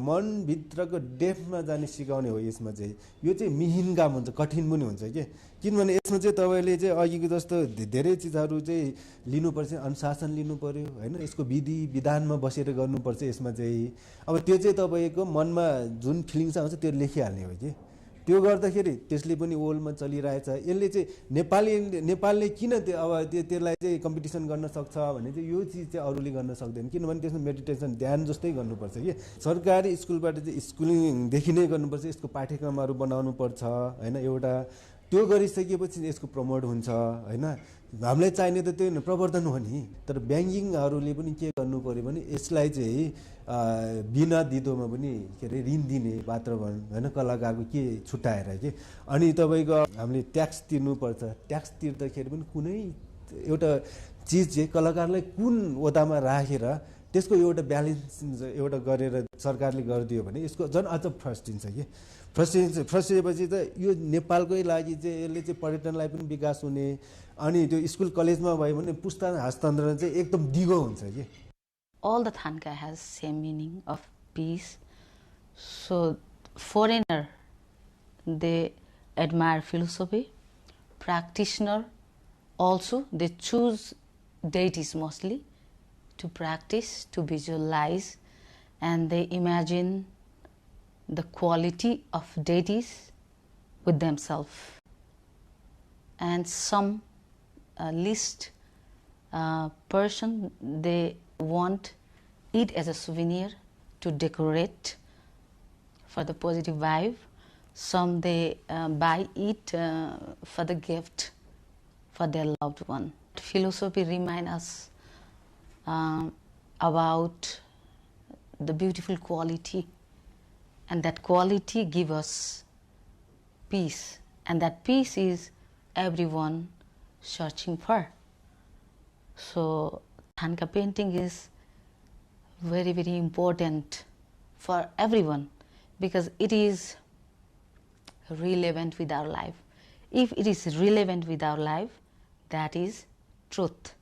मन भित्रको डेप्थमा जाने सिकाउने हो यसमा चाहिँ यो चाहिँ मिहिन काम हुन्छ कठिन पनि हुन्छ के किनभने यसमा चाहिँ तपाईले चाहिँ अघिको जस्तो धेरै चीजहरु चाहिँ लिनुपर्छ अनुशासन लिनु पर्यो हैन यसको विधि विधानमा बसेर गर्नुपर्छ यसमा चाहिँ अब त्यो चाहिँ तपाईको मनमा जुन फिलिङ्स आउँछ त्यो लेखिहाल्ने हो के त्यो गर्दाखेरि त्यसले पनि ओलमा चलिरहेछ यसले चाहिँ नेपालले किन अब त्यसलाई चाहिँ कम्पिटिसन गर्न सक्छ भने चाहिँ यो चीज चाहिँ अरूले गर्न सक्दैन किनभने त्यसमा मेडिटेसन ध्यान जस्तै गर्नुपर्छ के सरकारी स्कुलबाट चाहिँ स्कुलिङ देखि नै गर्नुपर्छ यसको पाठ्यक्रमहरु बनाउनु पर्छ हैन एउटा त्यो गरिसकेपछि यसको प्रमोट हुन्छ हैन हामीलाई चाहिने त त्यो प्रवर्धन हो नि तर ब्याङ्किङहरुले पनि के गर्नु पर्यो भने यसलाई चाहिँ बिना दिदोमा पनि के रे ऋण दिने वातावरण हैन कलाकारको के छुटाएर के अनि तपाईको हामीले ट्याक्स तिर्नु पर्छ ट्याक्स तिर्दाखेरि पनि कुनै एउटा चीज चाहिँ कलाकारलाई कुन ओदामा राखेर त्यसको एउटा ब्यालेन्स एउटा गरेर सरकारले गरिदियो भने यसको जन अझ फ्रस्टिन्छ के फ्रस्टिएपछि त यो नेपालकै लागि चाहिँ यसले चाहिँ पर्यटनलाई पनि विकास हुने अनि त्यो स्कुल कलेजमा भयो भने पुस्ता हस्तान्तरण चाहिँ एकदम दिगो हुन्छ के All the Thangka has same meaning of peace. So foreigner, they admire philosophy. Practitioner also, they choose deities mostly to practice, to visualize, and they imagine the quality of deities with themselves. And some least person, they want it as a souvenir to decorate for the positive vibe. Some they buy it for the gift for their loved one. Philosophy reminds us about the beautiful quality, and that quality gives us peace, and that peace is everyone searching for. So Thangka painting is very, very important for everyone because it is relevant with our life. If it is relevant with our life, that is truth.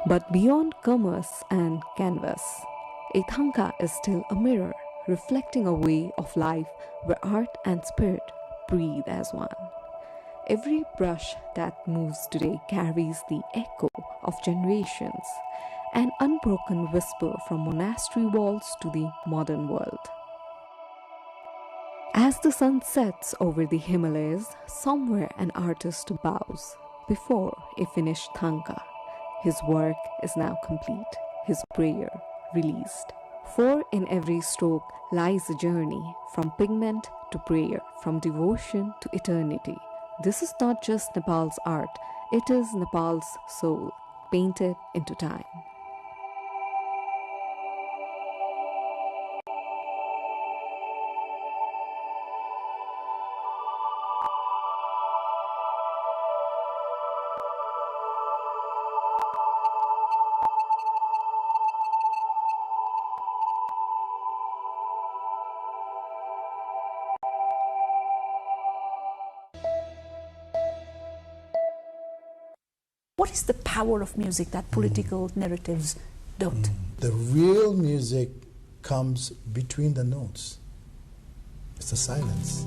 But beyond commerce and canvas, a Thangka is still a mirror, reflecting a way of life where art and spirit breathe as one. Every brush that moves today carries the echo of generations, an unbroken whisper from monastery walls to the modern world. As the sun sets over the Himalayas, somewhere an artist bows before a finished Thangka. His work is now complete, his prayer released. For in every stroke lies a journey from pigment to prayer, from devotion to eternity. This is not just Nepal's art, it is Nepal's soul, painted into time. What is the power of music that political narratives don't? The real music comes between the notes. It's the silence.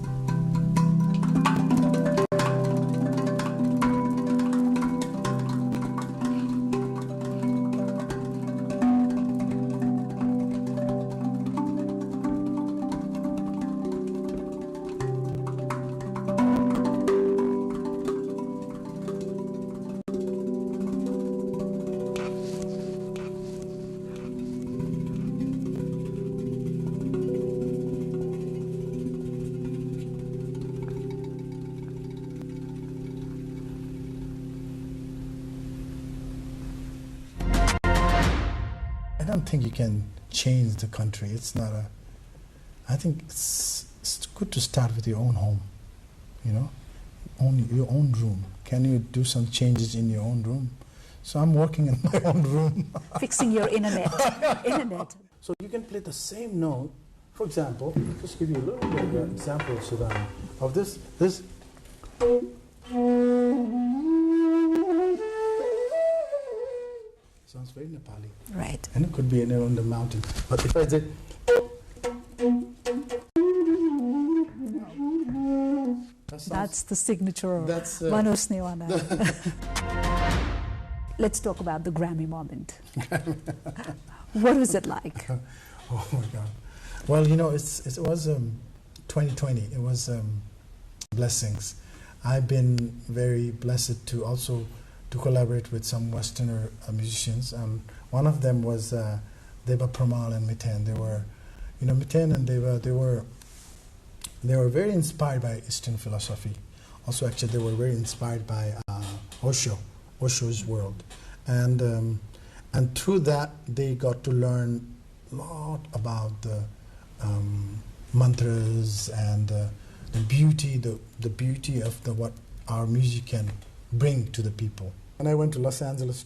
I don't think you can change the country. It's not a. I think it's good to start with your own home, you know, your own room. Can you do some changes in your own room? So I'm working in my own room. Fixing your internet. So you can play the same note. For example, just give you a little bit of an example, Sudan, of this. Sounds very Nepali. Right. And it could be on the mountain. But if I did... That's the signature of Manoj Newana. Let's talk about the Grammy moment. What was it like? Oh my God. Well, you know, it was 2020. It was blessings. I've been very blessed to also to collaborate with some Westerner musicians. One of them was Deva Pramal and Miten. They were, you know, Miten and Deva, they were very inspired by Eastern philosophy. Also, actually, they were very inspired by Osho's world. And through that, they got to learn a lot about the mantras and the beauty of what our music can bring to the people. And I went to Los Angeles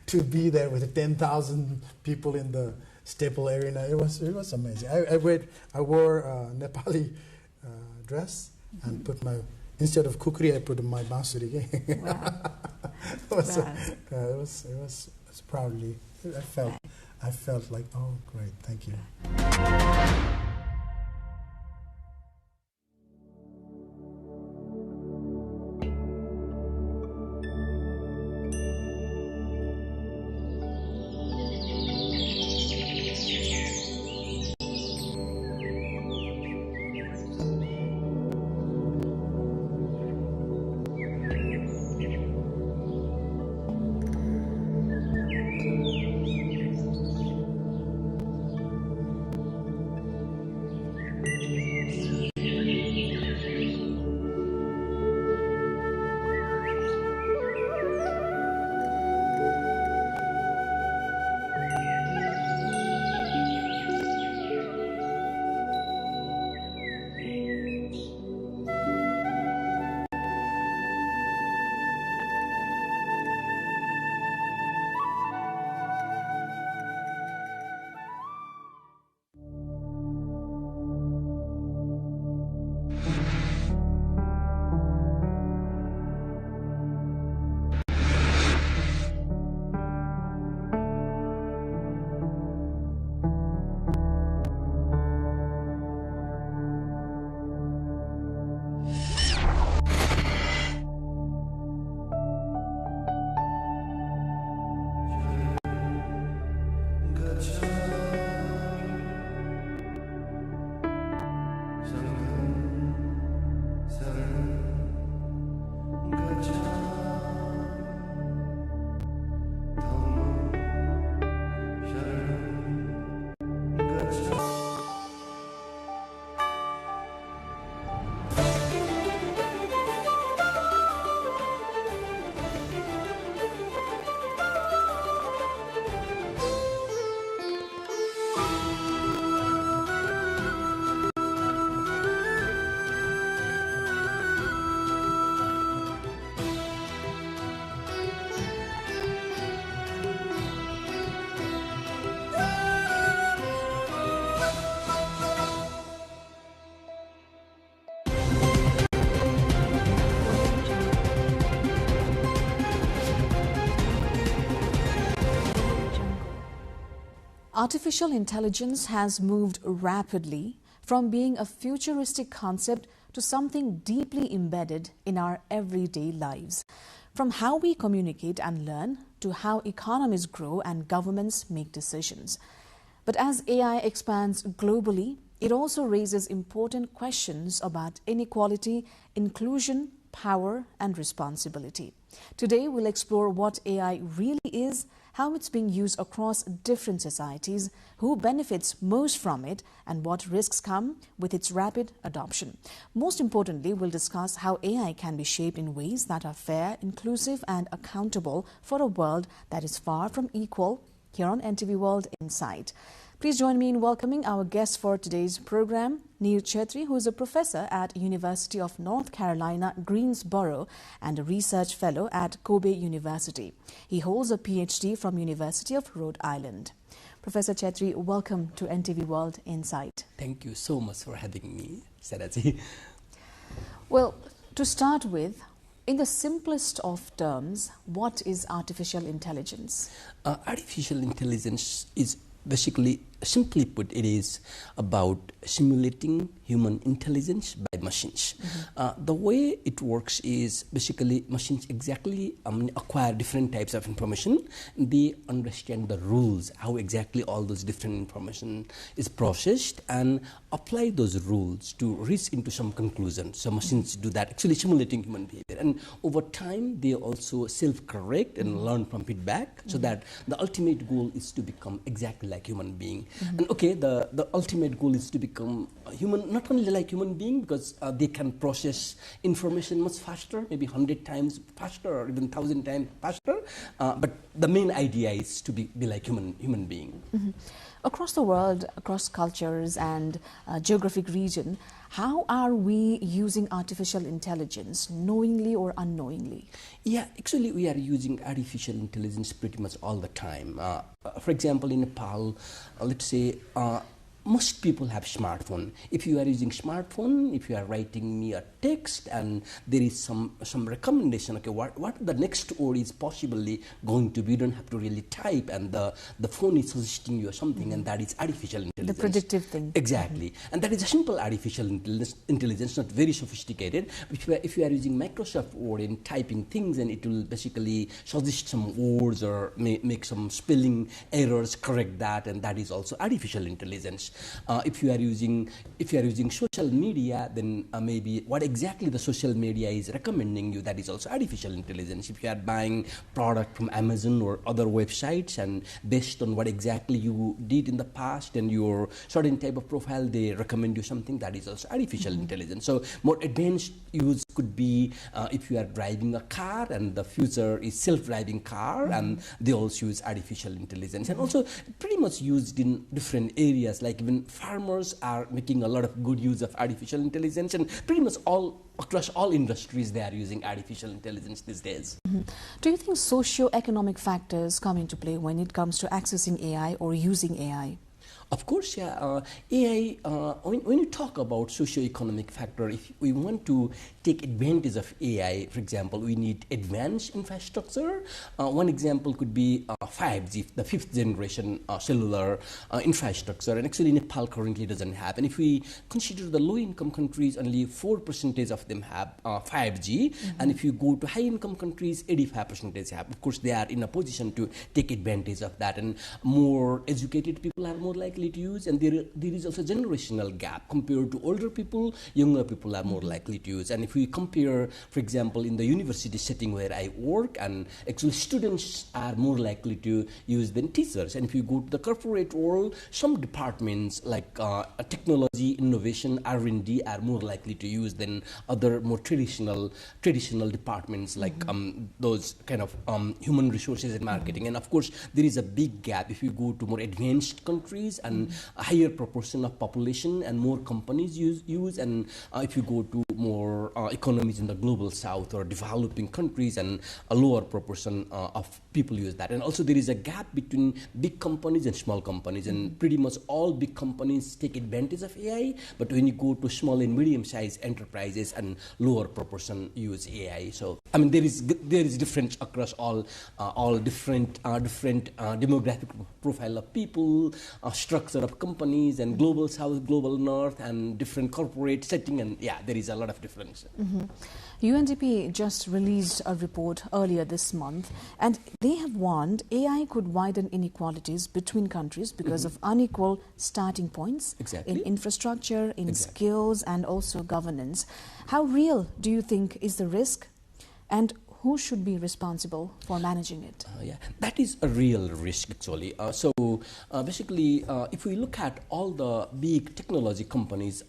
to be there with 10,000 people in the Staple Arena. It was amazing. I wore a Nepali dress and put instead of kukri, I put my bansuri. Wow. It was proudly. I felt like, oh great, thank you. Artificial intelligence has moved rapidly from being a futuristic concept to something deeply embedded in our everyday lives. From how we communicate and learn to how economies grow and governments make decisions. But as AI expands globally, it also raises important questions about inequality, inclusion, power, and responsibility. Today, we'll explore what AI really is, how it's being used across different societies, who benefits most from it, and what risks come with its rapid adoption. Most importantly, we'll discuss how AI can be shaped in ways that are fair, inclusive, and accountable for a world that is far from equal here on NTV World Insight. Please join me in welcoming our guest for today's program, Neil Chetri, who is a professor at University of North Carolina, Greensboro, and a research fellow at Kobe University. He holds a PhD from University of Rhode Island. Professor Chetri, welcome to NTV World Insight. Thank you so much for having me, Saraji. Well, to start with, in the simplest of terms, what is artificial intelligence? Artificial intelligence is basically, simply put, it is about simulating human intelligence by machines. The way it works is basically machines exactly acquire different types of information. They understand the rules, how exactly all those different information is processed, and apply those rules to reach into some conclusion. So machines do that, actually simulating human behavior. And over time, they also self-correct and learn from feedback, so that the ultimate goal is to become exactly like human being. And okay, the ultimate goal is to become human, not only like human being, because they can process information much faster, maybe 100 times faster or even 1,000 times faster. But the main idea is to be like human being. Across the world, across cultures and geographic region, how are we using artificial intelligence, knowingly or unknowingly? Yeah, actually we are using artificial intelligence pretty much all the time. For example, in Nepal, let's say, most people have smartphone. If you are using smartphone, if you are writing me a text and there is some recommendation, okay, what the next word is possibly going to be, you don't have to really type, and the phone is suggesting you something, and that is artificial intelligence. The predictive thing. Exactly. And that is a simple artificial intelligence, not very sophisticated. If you are using Microsoft Word and typing things, and it will basically suggest some words or make some spelling errors, correct that, and that is also artificial intelligence. If you are using social media, then maybe what exactly the social media is recommending you, that is also artificial intelligence. If you are buying product from Amazon or other websites, and based on what exactly you did in the past and your certain type of profile, they recommend you something, that is also artificial intelligence. So more advanced use could be if you are driving a car and the future is self-driving car, and they also use artificial intelligence. And also pretty much used in different areas, like even farmers are making a lot of good use of artificial intelligence, and pretty much across all industries they are using artificial intelligence these days. Do you think socio-economic factors come into play when it comes to accessing AI or using AI? Of course, yeah. AI, when you talk about socio-economic factor, if we want to take advantage of AI, for example, we need advanced infrastructure. One example could be 5G, the 5th generation cellular infrastructure. And actually, Nepal currently doesn't have. And if we consider the low-income countries, only 4% of them have 5G. And if you go to high-income countries, 85% have. Of course, they are in a position to take advantage of that. And more educated people are more likely to use, and there is also a generational gap. Compared to older people, younger people are more likely to use. And if we compare, for example, in the university setting where I work, and actually students are more likely to use than teachers. And if you go to the corporate world, some departments like technology, innovation, R&D are more likely to use than other more traditional departments like those kind of human resources and marketing. And of course, there is a big gap if you go to more advanced countries and a higher proportion of population and more companies use. And if you go to more economies in the global south or developing countries, and a lower proportion of people use that. And also there is a gap between big companies and small companies, and pretty much all big companies take advantage of AI, but when you go to small and medium-sized enterprises, and lower proportion use AI. So I mean there is difference across all different demographic profile of people, structure of companies, and global south, global north, and different corporate setting, and yeah, there is a lot of difference. UNDP just released a report earlier this month, and they have warned AI could widen inequalities between countries because of unequal starting points in infrastructure, in skills, and also governance. How real do you think is the risk, and who should be responsible for managing it? Yeah, that is a real risk actually. Basically, if we look at all the big technology companies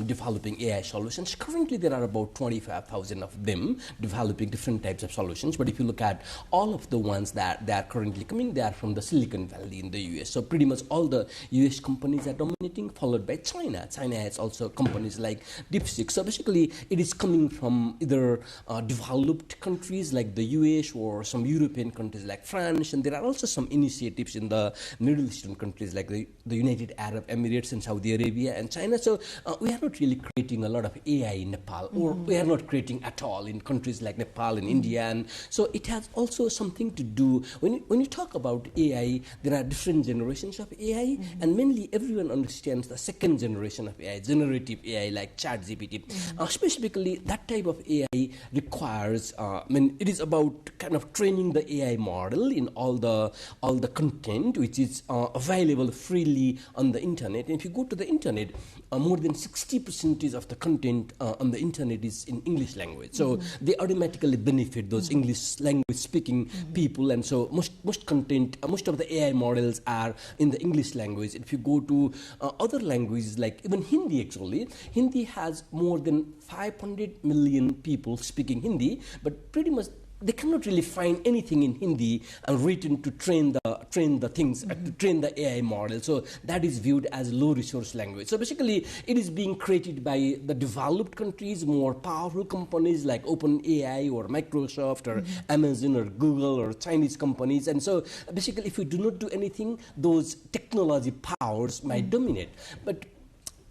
developing AI solutions, currently there are about 25,000 of them developing different types of solutions. But if you look at all of the ones that are currently coming, they are from the Silicon Valley in the US. So pretty much all the US companies are dominating, followed by China. China has also companies like DeepSeek. So basically, it is coming from either developed countries like the US or some European countries like France, and there are also some initiatives in the Middle Eastern countries like the United Arab Emirates and Saudi Arabia and China. So we are not really creating a lot of AI in Nepal, or we are not creating at all in countries like Nepal and India. And so it has also something to do, when you talk about AI, there are different generations of AI, and mainly everyone understands the second generation of AI, generative AI like ChatGPT. Specifically, that type of AI requires it is about kind of training the AI model in all the content which is available freely on the internet. And if you go to the internet, more than 60% of the content on the internet is in English language. So they automatically benefit those English language speaking people. And so most content, most of the AI models are in the English language. If you go to other languages like even Hindi, actually, Hindi has more than 500 million people speaking Hindi, but pretty much they cannot really find anything in Hindi written to train the things, to train the AI model. So that is viewed as low resource language. So basically, it is being created by the developed countries, more powerful companies like OpenAI or Microsoft or Amazon or Google or Chinese companies. And so basically, if we do not do anything, those technology powers might dominate. But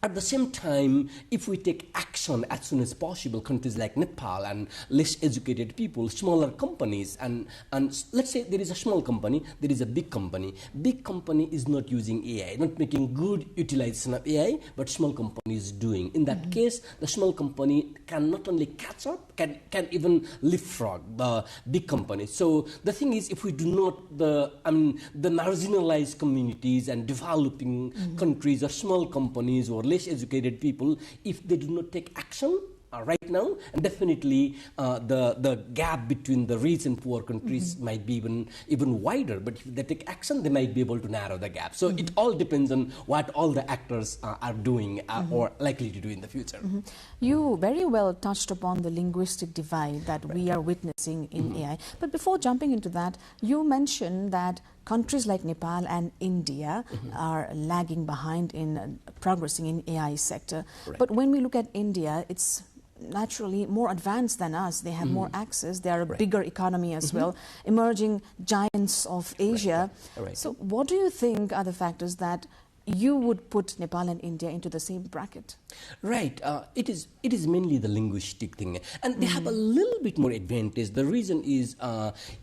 at the same time, if we take action as soon as possible, countries like Nepal and less educated people, smaller companies, and let's say there is a small company, there is a big company. Big company is not using AI, not making good utilization of AI, but small company is doing. In that case, the small company can not only catch up, can even leapfrog the big company. So the thing is, if we do not, the marginalized communities and developing countries or small companies or less educated people, if they do not take action right now, and definitely the gap between the rich and poor countries might be even wider. But if they take action, they might be able to narrow the gap. So it all depends on what all the actors are doing or likely to do in the future. You very well touched upon the linguistic divide that we are witnessing in AI. But before jumping into that, you mentioned that countries like Nepal and India are lagging behind in progressing in AI sector. But when we look at India, it's naturally more advanced than us. They have more access. They are a bigger economy as well, emerging giants of Asia. So what do you think are the factors that you would put Nepal and India into the same bracket? Right. It is mainly the linguistic thing. And they have a little bit more advantage. The reason is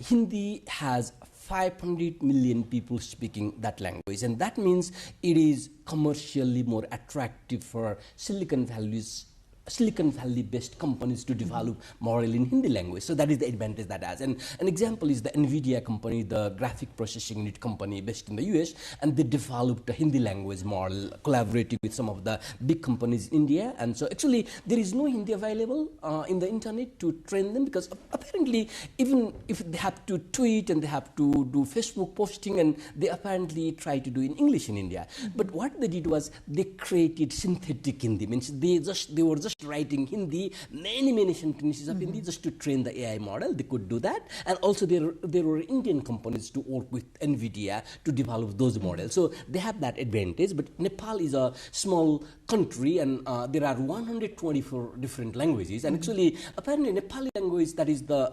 Hindi has 500 million people speaking that language, and that means it is commercially more attractive for Silicon Valley-based companies to develop model in Hindi language. So that is the advantage that has. And an example is the NVIDIA company, the graphic processing unit company based in the US, and they developed a Hindi language model collaborating with some of the big companies in India. And so actually there is no Hindi available in the internet to train them, because apparently even if they have to tweet and they have to do Facebook posting, and they apparently try to do in English in India. But what they did was they created synthetic Hindi, means they were just just writing Hindi, many sentences of Hindi just to train the AI model. They could do that. And also there were Indian companies to work with NVIDIA to develop those models. So they have that advantage. But Nepal is a small country, and there are 124 different languages. And actually, apparently Nepali language, that is the...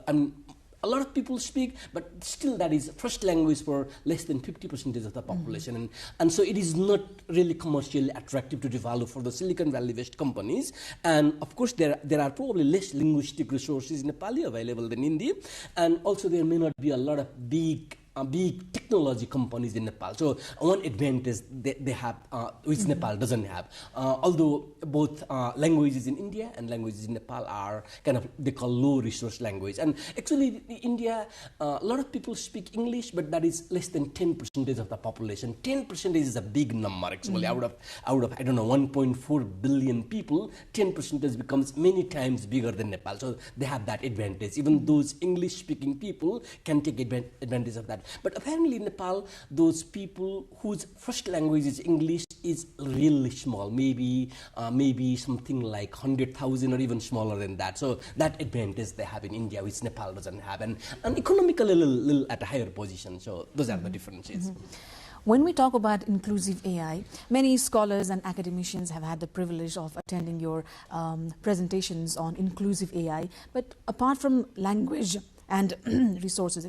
a lot of people speak, but still that is first language for less than 50% of the population. And so it is not really commercially attractive to develop for the Silicon Valley-based companies. And of course, there are probably less linguistic resources in Nepali available than Hindi. And also there may not be a lot of big technology companies in Nepal. So one advantage they have, which Nepal doesn't have. Although both languages in India and languages in Nepal are kind of, they call low resource language. And actually in India, a lot of people speak English, but that is less than 10% of the population. 10% is a big number actually. Out of, I don't know, 1.4 billion people, 10% becomes many times bigger than Nepal. So they have that advantage. Even those English speaking people can take advantage of that. But apparently in Nepal, those people whose first language is English is really small, maybe something like 100,000 or even smaller than that. So that advantage they have in India, which Nepal doesn't have, and economically a little at a higher position. So those are the differences. When we talk about inclusive AI, many scholars and academicians have had the privilege of attending your presentations on inclusive AI. But apart from language and resources,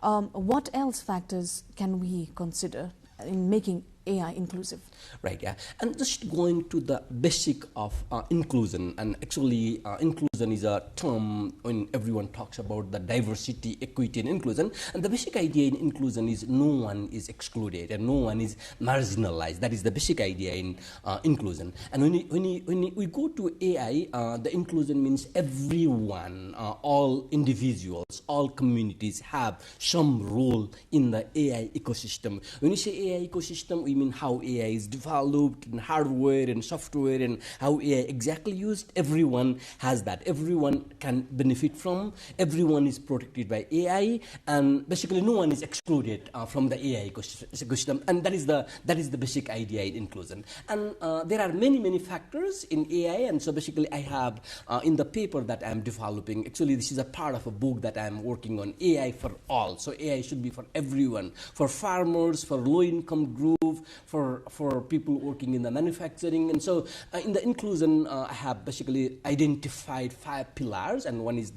what else factors can we consider in making AI inclusive? Right, yeah. And just going to the basic of inclusion, and actually inclusion is a term when everyone talks about the diversity, equity and inclusion, and the basic idea in inclusion is no one is excluded and no one is marginalized. That is the basic idea in inclusion. And when we go to AI, the inclusion means everyone, all individuals, all communities have some role in the AI ecosystem. When we say AI ecosystem, we mean how AI is developed, and hardware and software, and how AI exactly used. Everyone has that. Everyone can benefit from. Everyone is protected by AI, and basically no one is excluded from the AI ecosystem. And that is the basic idea in inclusion. And there are many factors in AI. And so basically, I have in the paper that I am developing. Actually, this is a part of a book that I am working on. AI for all. So AI should be for everyone, for farmers, for low-income group, for people working in the manufacturing. And so in the inclusion, I have basically identified 5 pillars, and one is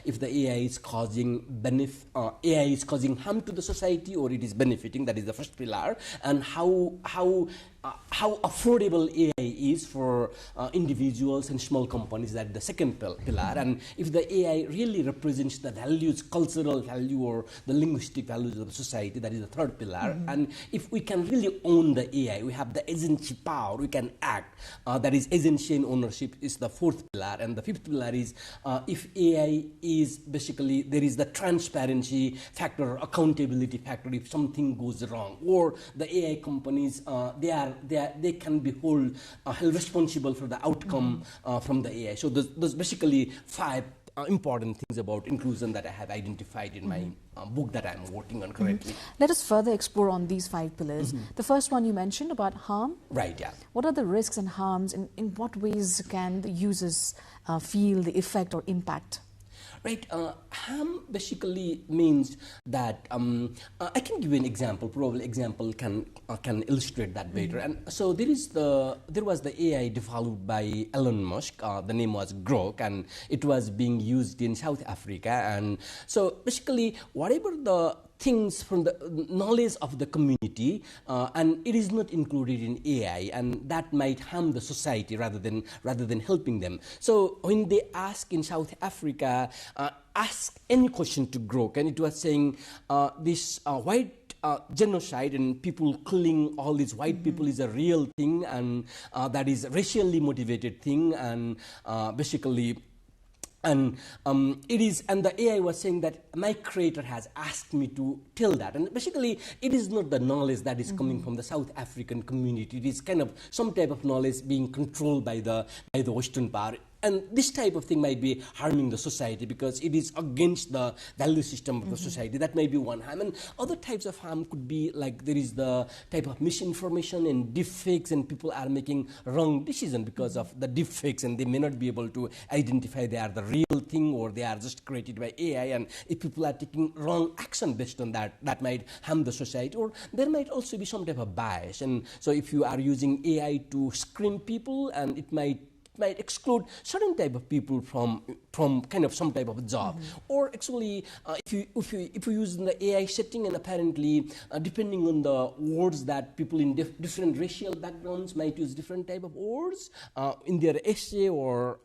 if the AI is causing harm to the society or it is benefiting. That is the first pillar. And how affordable AI is for individuals and small companies. That is the second pillar. And if the AI really represents the values, cultural value or the linguistic values of the society, that is the third pillar. And if we can really own the AI, we have the agency power, we can act. That is agency and ownership is the fourth pillar. And the fifth pillar is if AI is basically, there is the transparency factor, accountability factor if something goes wrong, or the AI companies, they can be held responsible for the outcome from the AI. So those basically 5 important things about inclusion that I have identified in my book that I'm working on currently. Let us further explore on these 5 pillars. The first one you mentioned about harm. Right, yeah. What are the risks and harms? In what ways can the users feel the effect or impact? Right, harm basically means that I can give you an example. Probably example can illustrate that better. And so there was the AI developed by Elon Musk. The name was Grok, and it was being used in South Africa. And so basically, whatever the things from the knowledge of the community, and it is not included in AI, and that might harm the society rather than helping them. So when they ask in South Africa, ask any question to Grok, and it was saying this white genocide and people killing all these white people is a real thing, and that is racially motivated thing, and basically. And it is, and the AI was saying that my creator has asked me to tell that. And basically, it is not the knowledge that is coming from the South African community. It is kind of some type of knowledge being controlled by the Western power. and this type of thing might be harming the society because it is against the value system of the society. That may be one harm. And other types of harm could be like there is the type of misinformation and deepfakes, and people are making wrong decisions because of the deepfakes, and they may not be able to identify they are the real thing or they are just created by AI. And if people are taking wrong action based on that, that might harm the society. Or there might also be some type of bias. And so if you are using AI to screen people, and it might exclude certain type of people from kind of some type of job. Or actually, if you use the AI setting, and apparently depending on the words that people in different racial backgrounds might use different type of words in their essay or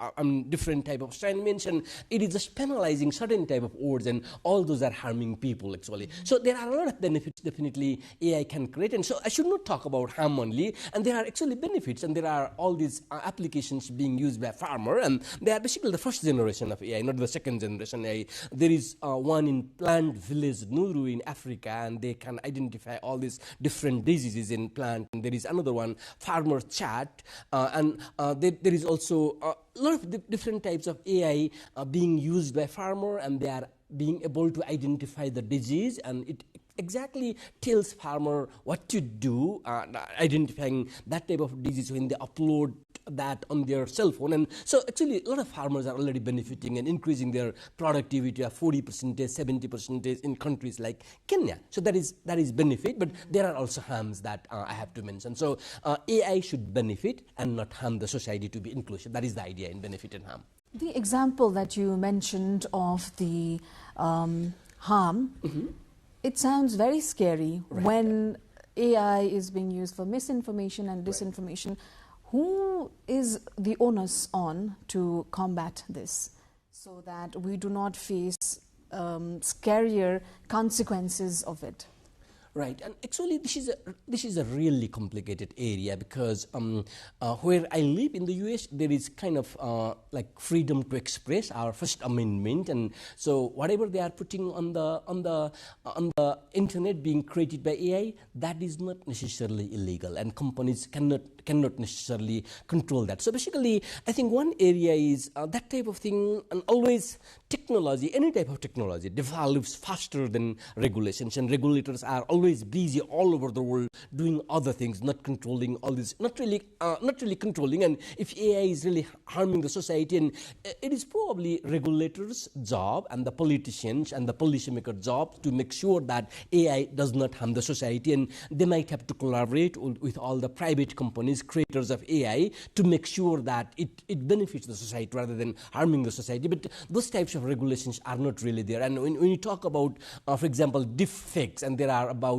different type of assignments, and it is just penalizing certain type of words, and all those are harming people actually. So there are a lot of benefits definitely AI can create, and so I should not talk about harm only, and there are actually benefits, and there are all these applications being used by farmer, and they are basically the first generation of AI, not the second generation AI. There is one in plant village Nuru in Africa, and they can identify all these different diseases in plant. And there is another one, farmer chat, and there is also a lot of different types of AI being used by farmer, and they are being able to identify the disease, and it exactly tells farmer what to do, identifying that type of disease when they upload that on their cell phone. And so actually a lot of farmers are already benefiting and increasing their productivity of 40%, 70% in countries like Kenya. So that is benefit, but there are also harms that I have to mention. So AI should benefit and not harm the society to be inclusive. That is the idea in benefit and harm. The example that you mentioned of the harm, it sounds very scary when AI is being used for misinformation and disinformation. Who is the onus on to combat this so that we do not face scarier consequences of it? Right, and actually this is a really complicated area because where I live in the US, there is kind of like freedom to express, our First Amendment, and so whatever they are putting on the internet being created by AI, that is not necessarily illegal, and companies cannot necessarily control that. So basically, I think one area is that type of thing, and always technology, any type of technology develops faster than regulations, and regulators are always busy all over the world doing other things, not controlling all this, not really controlling. And if AI is really harming the society, and it is probably regulators' job and the politicians and the policymaker job to make sure that AI does not harm the society, and they might have to collaborate with all the private companies, creators of AI, to make sure that it benefits the society rather than harming the society. But those types of regulations are not really there. And when you talk about, for example, deepfakes, and there are about,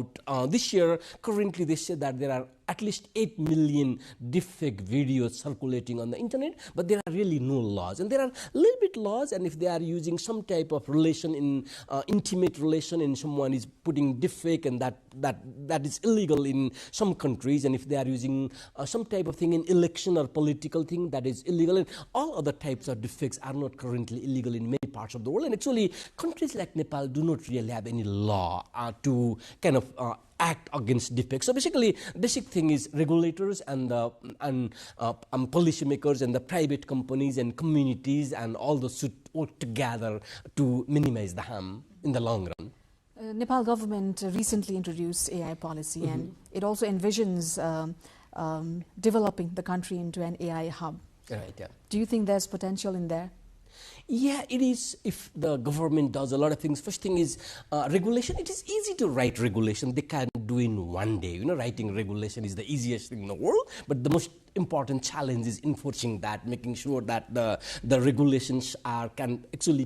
this year, currently they say that there are at least 8 million deepfake videos circulating on the internet, but there are really no laws. And there are a little bit laws, and if they are using some type of relation in intimate relation, and someone is putting deepfake, and that is illegal in some countries, and if they are using some type of thing in election or political thing, that is illegal, and all other types of deepfakes are not currently illegal in many parts of the world. And actually, countries like Nepal do not really have any law to kind of act against deepfakes. So basically, basic thing is regulators and policymakers and the private companies and communities and all those should work together to minimize the harm in the long run. Nepal government recently introduced AI policy, and it also envisions developing the country into an AI hub. Right, yeah. Do you think there's potential in there? Yeah, it is. If the government does a lot of things, first thing is regulation. It is easy to write regulation. They can do in one day. You know, writing regulation is the easiest thing in the world. But the most important challenge is enforcing that, making sure that the regulations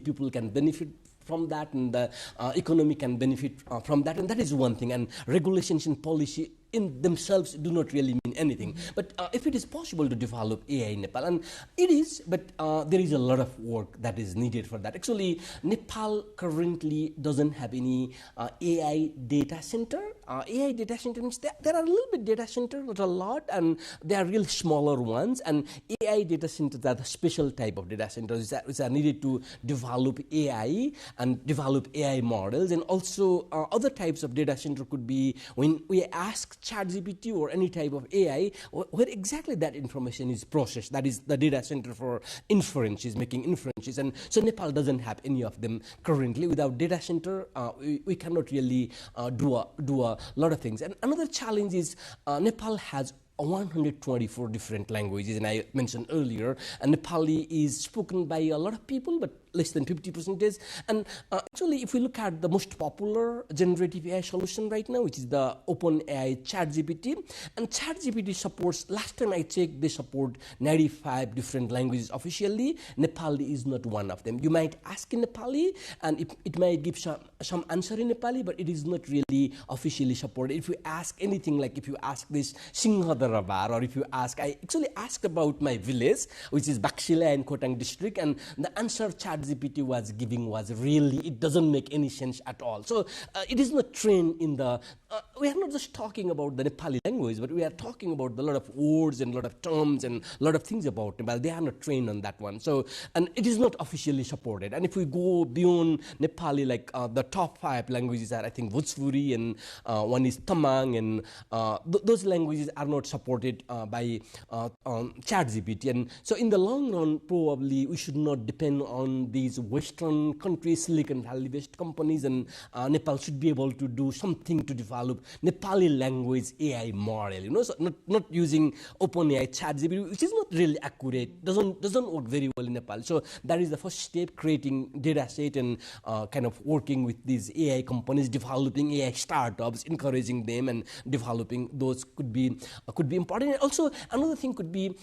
people can benefit from that, and the economy can benefit from that, and that is one thing. And regulations and policy in themselves do not really mean anything. But if it is possible to develop AI in Nepal, and it is, but there is a lot of work that is needed for that. Actually, Nepal currently doesn't have any AI data center. AI data center means there are a little bit data center, not a lot, and they are really smaller ones. And AI data centers are the special type of data centers which are needed to develop AI and develop AI models. And also other types of data center could be when we ask ChatGPT or any type of AI where exactly that information is processed. That is the data center for inferences, making inferences. And so Nepal doesn't have any of them currently. Without data center, we cannot really do a lot of things. And another challenge is Nepal has 124 different languages, and I mentioned earlier, Nepali is spoken by a lot of people, but less than 50%. And actually, if we look at the most popular generative AI solution right now, which is the OpenAI ChatGPT, and ChatGPT supports, last time I checked, they support 95 different languages officially. Nepali is not one of them. You might ask in Nepali, and it might give some answer in Nepali, but it is not really officially supported. If you ask anything, like if you ask this Singhadarabar, or if you ask, I actually asked about my village, which is Baksila in Khotang district, and the answer ChatGPT was giving was really, it doesn't make any sense at all. So it is not trained in the, we are not just talking about the Nepali language, but we are talking about a lot of words and a lot of terms and a lot of things about Nepal. They are not trained on that one. So, and it is not officially supported. And if we go beyond Nepali, like the top 5 languages are, I think, Bhojpuri, and one is Tamang, and those languages are not supported by ChatGPT. And so in the long run, probably we should not depend on these Western countries, Silicon Valley-based companies, and Nepal should be able to do something to develop Nepali language AI model, you know, so not using OpenAI ChatGPT, which is not really accurate, doesn't work very well in Nepal. So that is the first step, creating data set and kind of working with these AI companies, developing AI startups, encouraging them and developing those could be important. And also another thing could be,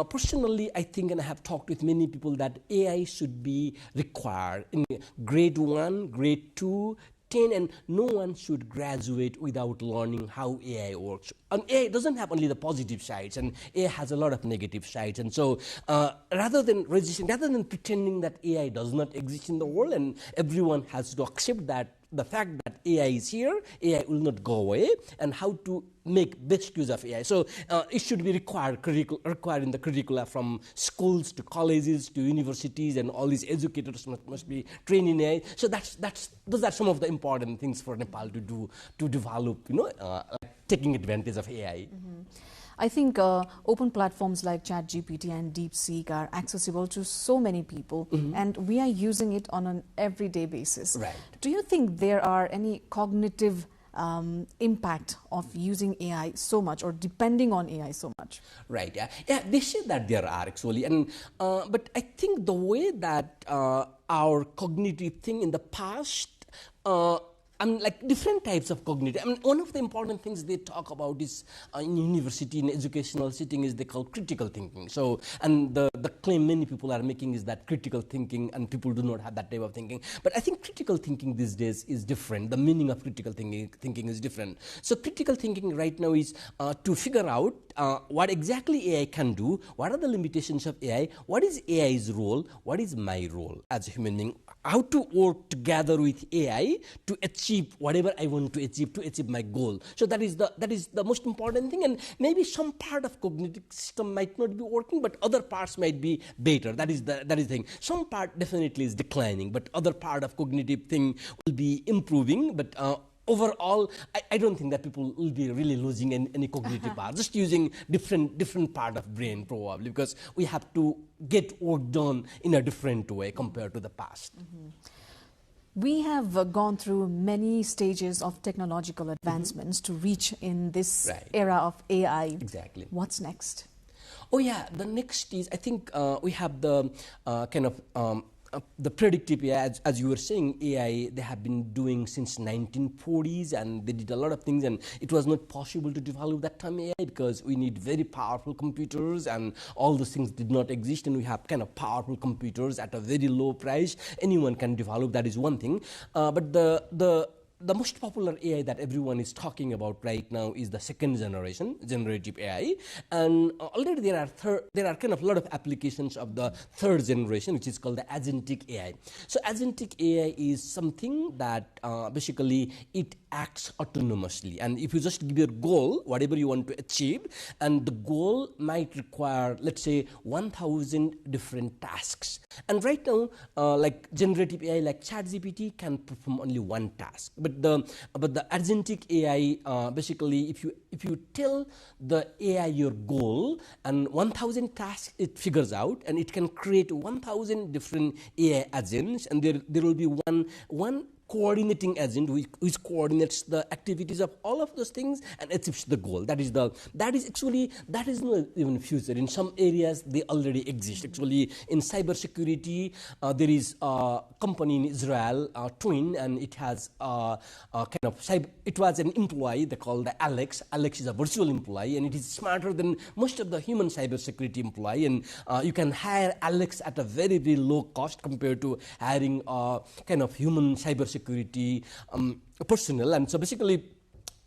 personally, I think, and I have talked with many people, that AI should be required in grade 1, grade 2, 10, and no one should graduate without learning how AI works. And AI doesn't have only the positive sides, and AI has a lot of negative sides. And so rather than pretending that AI does not exist in the world and everyone has to accept that the fact that AI is here, AI will not go away, and how to make best use of AI. So it should be required in the curricula from schools to colleges to universities, and all these educators must be trained in AI. So those are some of the important things for Nepal to do to develop, you know, taking advantage of AI. Mm-hmm. I think open platforms like ChatGPT and DeepSeek are accessible to so many people, and we are using it on an everyday basis. Right. Do you think there are any cognitive impact of using AI so much, or depending on AI so much? Right. Yeah. They say that there are actually, and but I think the way that our cognitive thing in the past. Like different types of cognitive. I mean, one of the important things they talk about is in university, in educational setting, is they call critical thinking. So, and the claim many people are making is that critical thinking, and people do not have that type of thinking. But I think critical thinking these days is different. The meaning of critical thinking is different. So critical thinking right now is to figure out what exactly AI can do, what are the limitations of AI, what is AI's role, what is my role as a human being, how to work together with AI to achieve whatever I want to achieve my goal. So that is the most important thing. And maybe some part of cognitive system might not be working, but other parts might be better. That is the thing. Some part definitely is declining, but other part of cognitive thing will be improving. But overall, I don't think that people will be really losing any cognitive power, just using different part of brain probably, because we have to get work done in a different way compared to the past. We have gone through many stages of technological advancements to reach in this era of AI. Exactly. What's next? Oh yeah, the next is, I think we have the kind of the predictive AI, as you were saying, AI, they have been doing since 1940s, and they did a lot of things, and it was not possible to develop that time AI because we need very powerful computers, and all those things did not exist, and we have kind of powerful computers at a very low price. Anyone can develop, that is one thing. But the most popular AI that everyone is talking about right now is the second generation generative AI, and already there are kind of a lot of applications of the third generation, which is called the agentic AI. So agentic AI is something that basically it acts autonomously. And if you just give your goal, whatever you want to achieve, and the goal might require, let's say, 1,000 different tasks. And right now, like generative AI, like ChatGPT, can perform only one task. But the agentic AI, basically, if you tell the AI your goal and 1,000 tasks it figures out, and it can create 1,000 different AI agents, and there will be one coordinating agent which coordinates the activities of all of those things and achieves the goal. That is not even future. In some areas they already exist. Actually, in cybersecurity, there is a company in Israel, Twin, and it has it was an employee they call the Alex. Alex is a virtual employee, and it is smarter than most of the human cybersecurity employee. And you can hire Alex at a very, very low cost compared to hiring a kind of human cybersecurity personnel. And so basically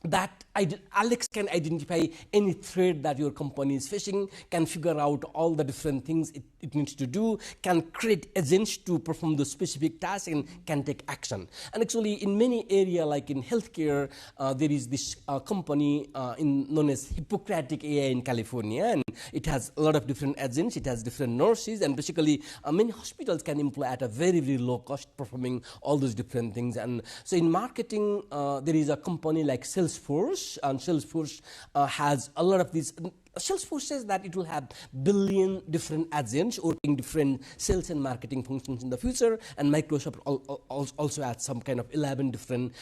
that Alex can identify any threat that your company is facing, can figure out all the different things it needs to do, can create agents to perform the specific task, and can take action. And actually in many areas, like in healthcare, there is this company known as Hippocratic AI in California, and it has a lot of different agents, it has different nurses, and basically many hospitals can employ at a very, very low cost performing all those different things. And so in marketing, there is a company like Salesforce, and Salesforce has a lot of these. Salesforce says that it will have billion different agents working different sales and marketing functions in the future, and Microsoft also has some kind of 11 different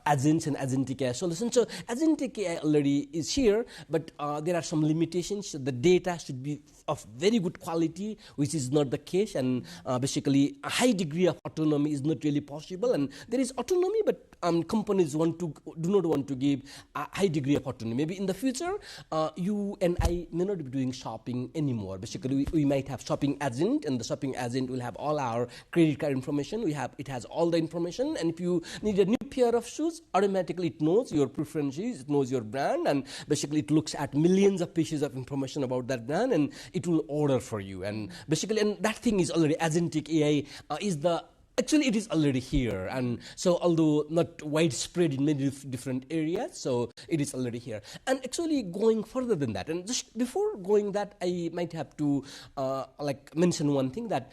agents and agentic AI solutions. So agentic AI already is here, but there are some limitations. The data should be of very good quality, which is not the case, and basically a high degree of autonomy is not really possible. And there is autonomy, but companies do not want to give a high degree of autonomy. Maybe in the future, you and I may not be doing shopping anymore. Basically, we might have shopping agent, and the shopping agent will have all our credit card information. It has all the information, and if you need a new pair of shoes, automatically it knows your preferences, it knows your brand, and basically it looks at millions of pieces of information about that brand, and it will order for you. And basically, and that thing is already agentic AI Actually, it is already here, and so although not widespread in many different areas, so it is already here. And actually, going further than that, and just before going that, I might have to mention one thing that.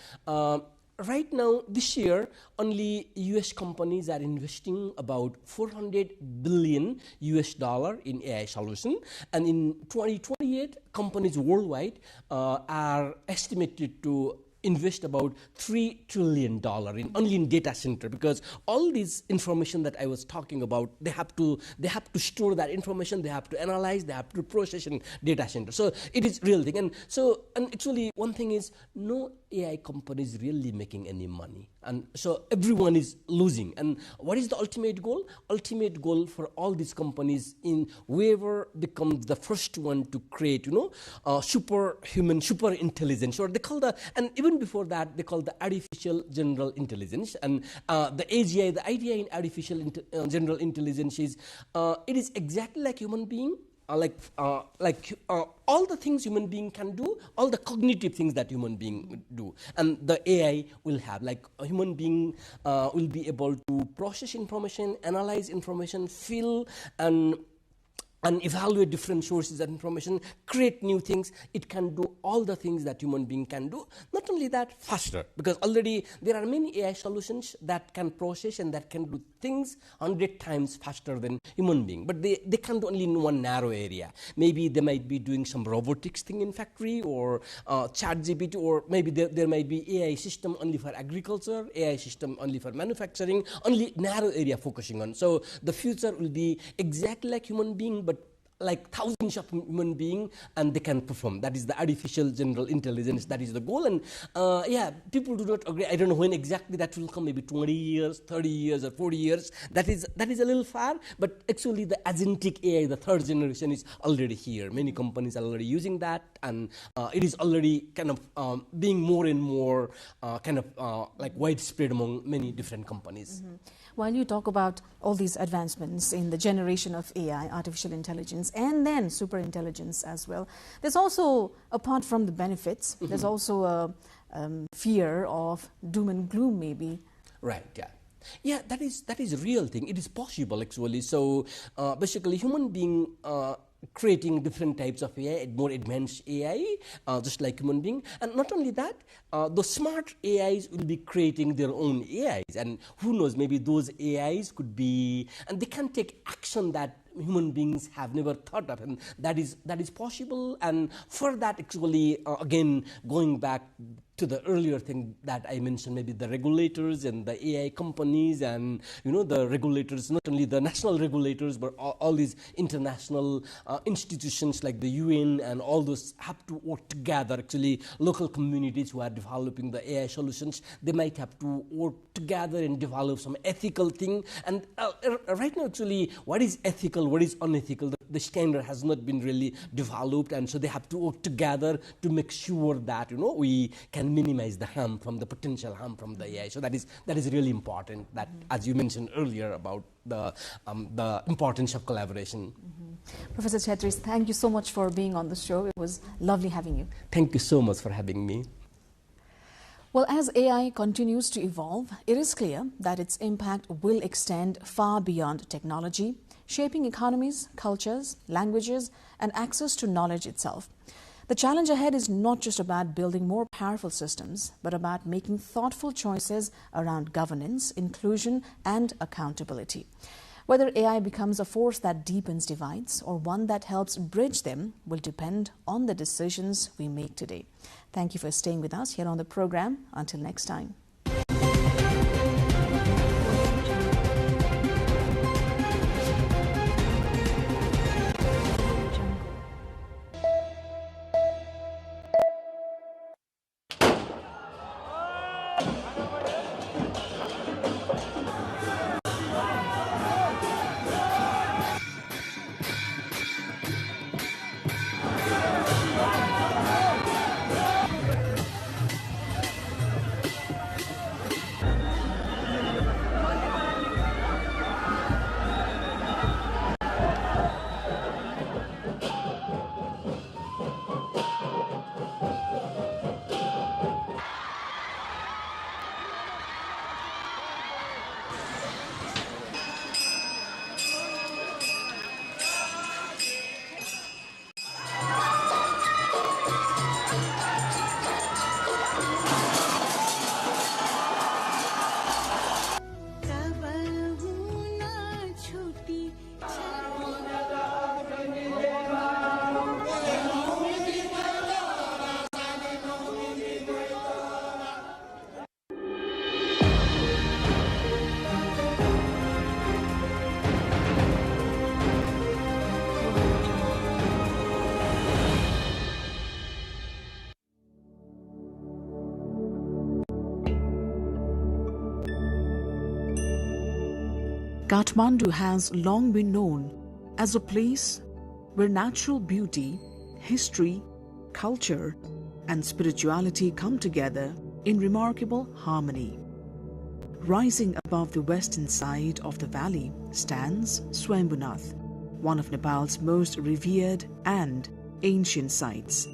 Right now, this year, only US companies are investing about $400 billion in AI solution, and in 2028, companies worldwide are estimated to invest about $3 trillion only in data center, because all this information that I was talking about, they have to store that information, they have to analyze, they have to process in data center. So it is real thing. And actually one thing is, no AI company is really making any money, and so everyone is losing. And what is the ultimate goal? Ultimate goal for all these companies, in whoever becomes the first one to create, superhuman, super intelligence, or they call and even before that, they call the artificial general intelligence. And the AGI, the idea in artificial general intelligence is, it is exactly like human being, all the things human being can do, all the cognitive things that human being do, and the AI will have, like a human being will be able to process information, analyze information, feel and evaluate different sources of information, create new things. It can do all the things that human being can do. Not only that, faster, because already there are many AI solutions that can process and that can do things 100 times faster than human being. But they can do only in one narrow area. Maybe they might be doing some robotics thing in factory, or ChatGPT, or maybe there might be AI system only for agriculture, AI system only for manufacturing, only narrow area focusing on. So the future will be exactly like human being, but like thousands of human beings, and they can perform. That is the artificial general intelligence. That is the goal. And people do not agree. I don't know when exactly that will come. Maybe 20 years, 30 years, or 40 years. That is a little far. But actually, the agentic AI, the third generation, is already here. Many companies are already using that, and it is already kind of being more and more like widespread among many different companies. Mm-hmm. While you talk about all these advancements in the generation of AI, artificial intelligence, and then super intelligence as well, there's also, apart from the benefits, there's also a fear of doom and gloom, maybe. Right, yeah. Yeah, that is a real thing. It is possible actually. So basically, human being creating different types of AI, more advanced AI, just like human being, and not only that, the smart AIs will be creating their own AIs, and who knows, maybe those AIs could be, and they can take action that human beings have never thought of, and that is possible. And for that, actually, again, going back to the earlier thing that I mentioned, maybe the regulators and the AI companies, and the regulators, not only the national regulators, but all these international institutions like the UN and all those have to work together. Actually, local communities who are developing the AI solutions, they might have to work together and develop some ethical thing. And right now, actually, what is ethical, what is unethical, the standard has not been really developed, and so they have to work together to make sure that we can minimize the harm from the potential harm from the AI. So that is really important. That, as you mentioned earlier, about the importance of collaboration. Professor Chhetri, thank you so much for being on the show. It was lovely having you. Thank you so much for having me. Well, as AI continues to evolve, it is clear that its impact will extend far beyond technology, shaping economies, cultures, languages, and access to knowledge itself. The challenge ahead is not just about building more powerful systems, but about making thoughtful choices around governance, inclusion, and accountability. Whether AI becomes a force that deepens divides or one that helps bridge them will depend on the decisions we make today. Thank you for staying with us here on the program. Until next time. Kathmandu has long been known as a place where natural beauty, history, culture, and spirituality come together in remarkable harmony. Rising above the western side of the valley stands Swayambhunath, one of Nepal's most revered and ancient sites.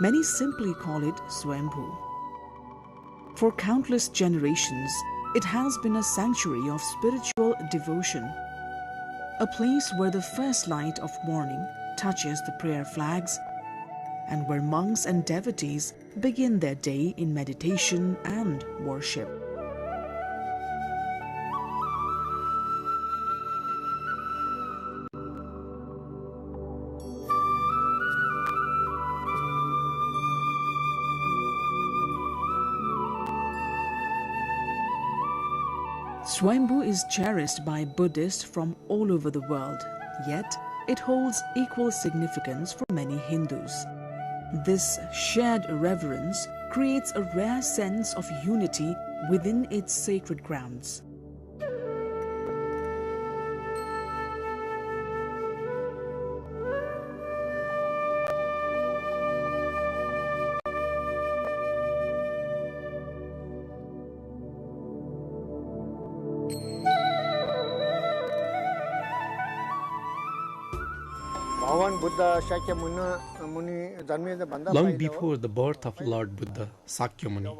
Many simply call it Swayambhu. For countless generations, it has been a sanctuary of spiritual devotion, a place where the first light of morning touches the prayer flags and where monks and devotees begin their day in meditation and worship. Swayambhu is cherished by Buddhists from all over the world, yet it holds equal significance for many Hindus. This shared reverence creates a rare sense of unity within its sacred grounds. Long before the birth of Lord Buddha, Sakyamuni,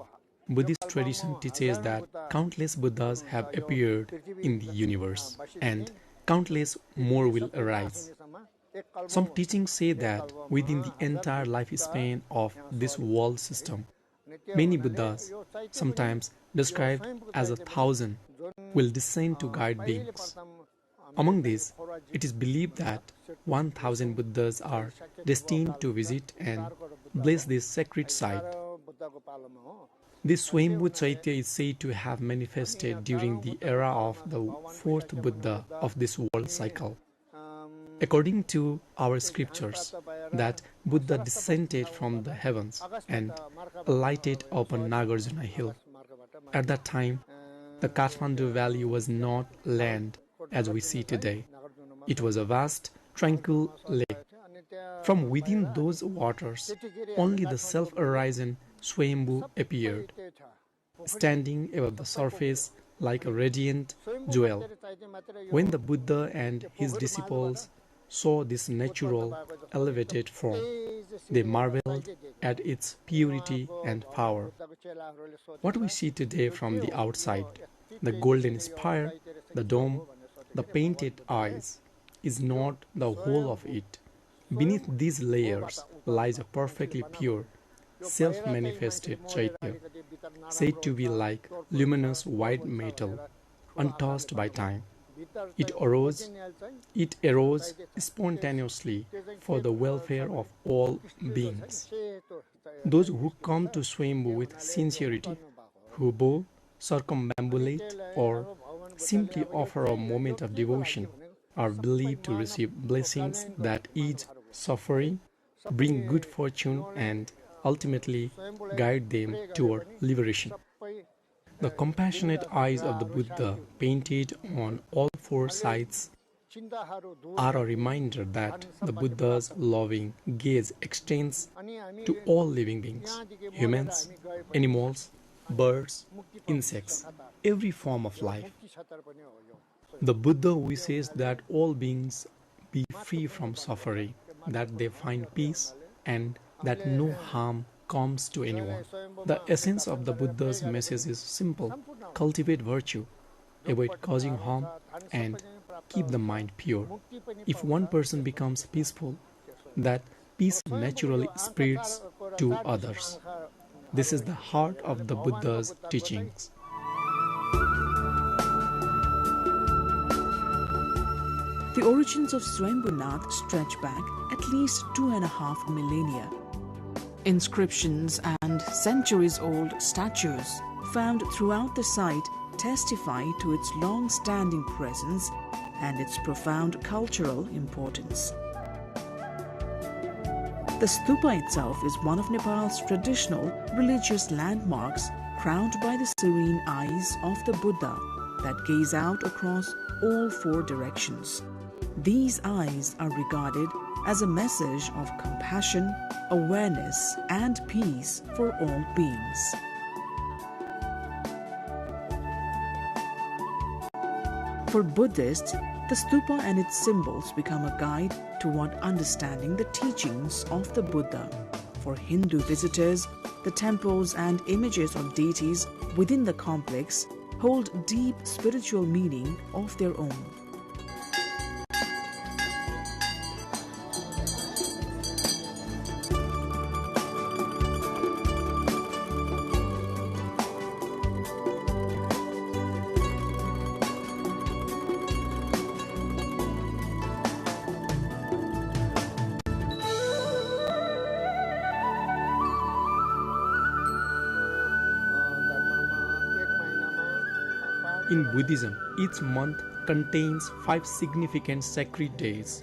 Buddhist tradition teaches that countless Buddhas have appeared in the universe and countless more will arise. Some teachings say that within the entire lifespan of this world system, many Buddhas, sometimes described as 1,000, will descend to guide beings. Among these, it is believed that 1,000 Buddhas are destined to visit and bless this sacred site. This Swayambhu Chaitya is said to have manifested during the era of the fourth Buddha of this world cycle. According to our scriptures, that Buddha descended from the heavens and alighted upon Nagarjuna hill. At that time, the Kathmandu valley was not land as we see today. It was a vast, tranquil lake. From within those waters, only the self-arisen Swayambhu appeared, standing above the surface like a radiant jewel. When the Buddha and his disciples saw this natural, elevated form, they marveled at its purity and power. What we see today from the outside, the golden spire, the dome, the painted eyes, is not the whole of it. Beneath these layers lies a perfectly pure, self-manifested Chaitya, said to be like luminous white metal, untouched by time. It arose spontaneously for the welfare of all beings. Those who come to Swayambhu with sincerity, who bow, circumambulate, or simply offer a moment of devotion, are believed to receive blessings that ease suffering, bring good fortune, and ultimately guide them toward liberation. The compassionate eyes of the Buddha, painted on all four sides, are a reminder that the Buddha's loving gaze extends to all living beings, humans, animals, birds, insects, every form of life. The Buddha wishes that all beings be free from suffering, that they find peace, and that no harm comes to anyone. The essence of the Buddha's message is simple: cultivate virtue, avoid causing harm, and keep the mind pure. If one person becomes peaceful, that peace naturally spreads to others. This is the heart of the Buddha's teachings. The origins of Swayambhunath stretch back at least 2.5 millennia. Inscriptions and centuries-old statues found throughout the site testify to its long-standing presence and its profound cultural importance. The stupa itself is one of Nepal's traditional religious landmarks, crowned by the serene eyes of the Buddha that gaze out across all four directions. These eyes are regarded as a message of compassion, awareness, and peace for all beings. For Buddhists, the stupa and its symbols become a guide toward understanding the teachings of the Buddha. For Hindu visitors, the temples and images of deities within the complex hold deep spiritual meaning of their own. In Buddhism, each month contains 5 significant sacred days.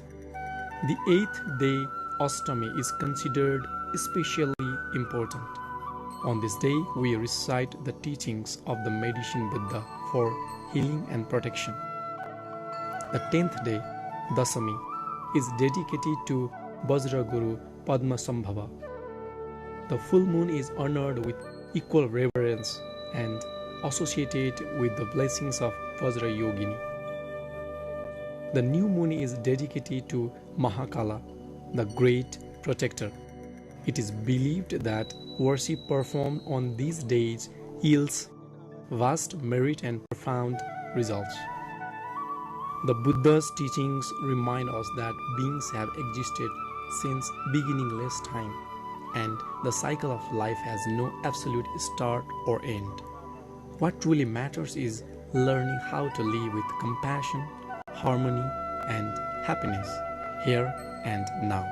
The 8th day, Ashtami, is considered especially important. On this day, we recite the teachings of the medicine Buddha for healing and protection. The 10th day, Dasami, is dedicated to Vajra Guru Padmasambhava. The full moon is honored with equal reverence and associated with the blessings of Vajra Yogini. The new moon is dedicated to Mahakala, the great protector. It is believed that worship performed on these days yields vast merit and profound results. The Buddha's teachings remind us that beings have existed since beginningless time, and the cycle of life has no absolute start or end. What truly matters is learning how to live with compassion, harmony, and happiness, here and now.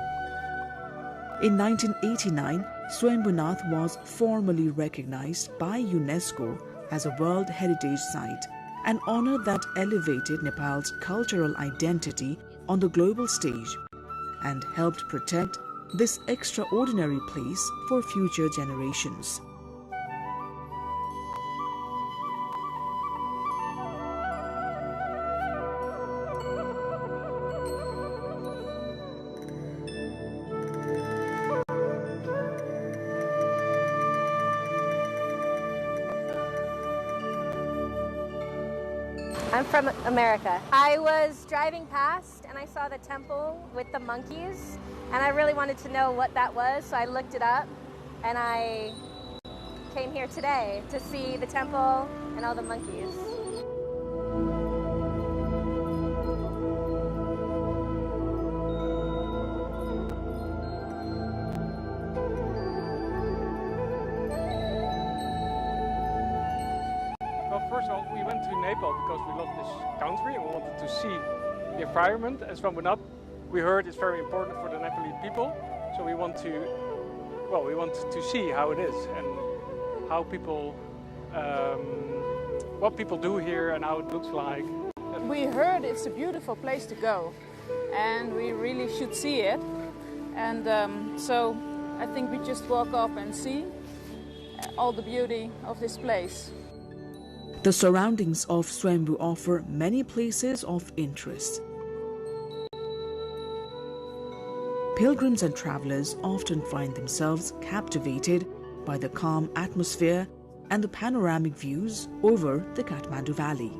In 1989, Swayambhunath was formally recognized by UNESCO as a World Heritage Site, an honor that elevated Nepal's cultural identity on the global stage and helped protect this extraordinary place for future generations. I'm from America. I was driving past and I saw the temple with the monkeys, and I really wanted to know what that was, so I looked it up and I came here today to see the temple and all the monkeys. First of all, we went to Nepal because we love this country and we wanted to see the environment. As Swayambhunath, we heard it's very important for the Nepali people, so we want to see how it is and how people, what people do here and how it looks like. We heard it's a beautiful place to go, and we really should see it. And so I think we just walk up and see all the beauty of this place. The surroundings of Swayambhu offer many places of interest. Pilgrims and travelers often find themselves captivated by the calm atmosphere and the panoramic views over the Kathmandu Valley.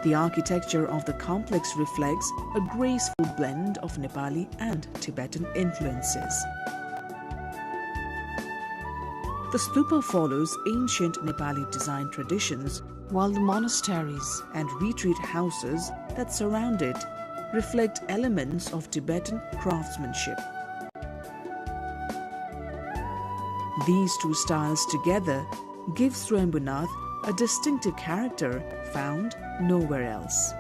The architecture of the complex reflects a graceful blend of Nepali and Tibetan influences. The stupa follows ancient Nepali design traditions, while the monasteries and retreat houses that surround it reflect elements of Tibetan craftsmanship. These two styles together give Swayambhunath a distinctive character found nowhere else.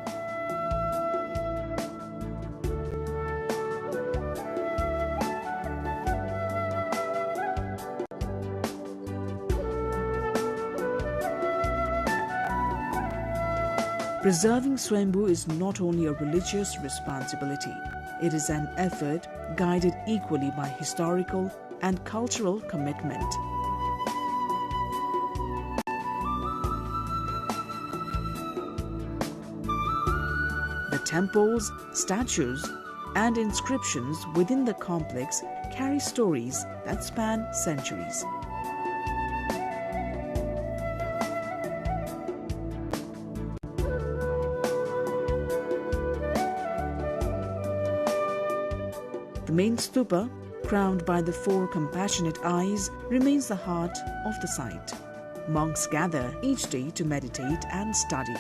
Preserving Swayambhu is not only a religious responsibility, it is an effort guided equally by historical and cultural commitment. The temples, statues, and inscriptions within the complex carry stories that span centuries. The main stupa, crowned by the four compassionate eyes, remains the heart of the site. Monks gather each day to meditate and study.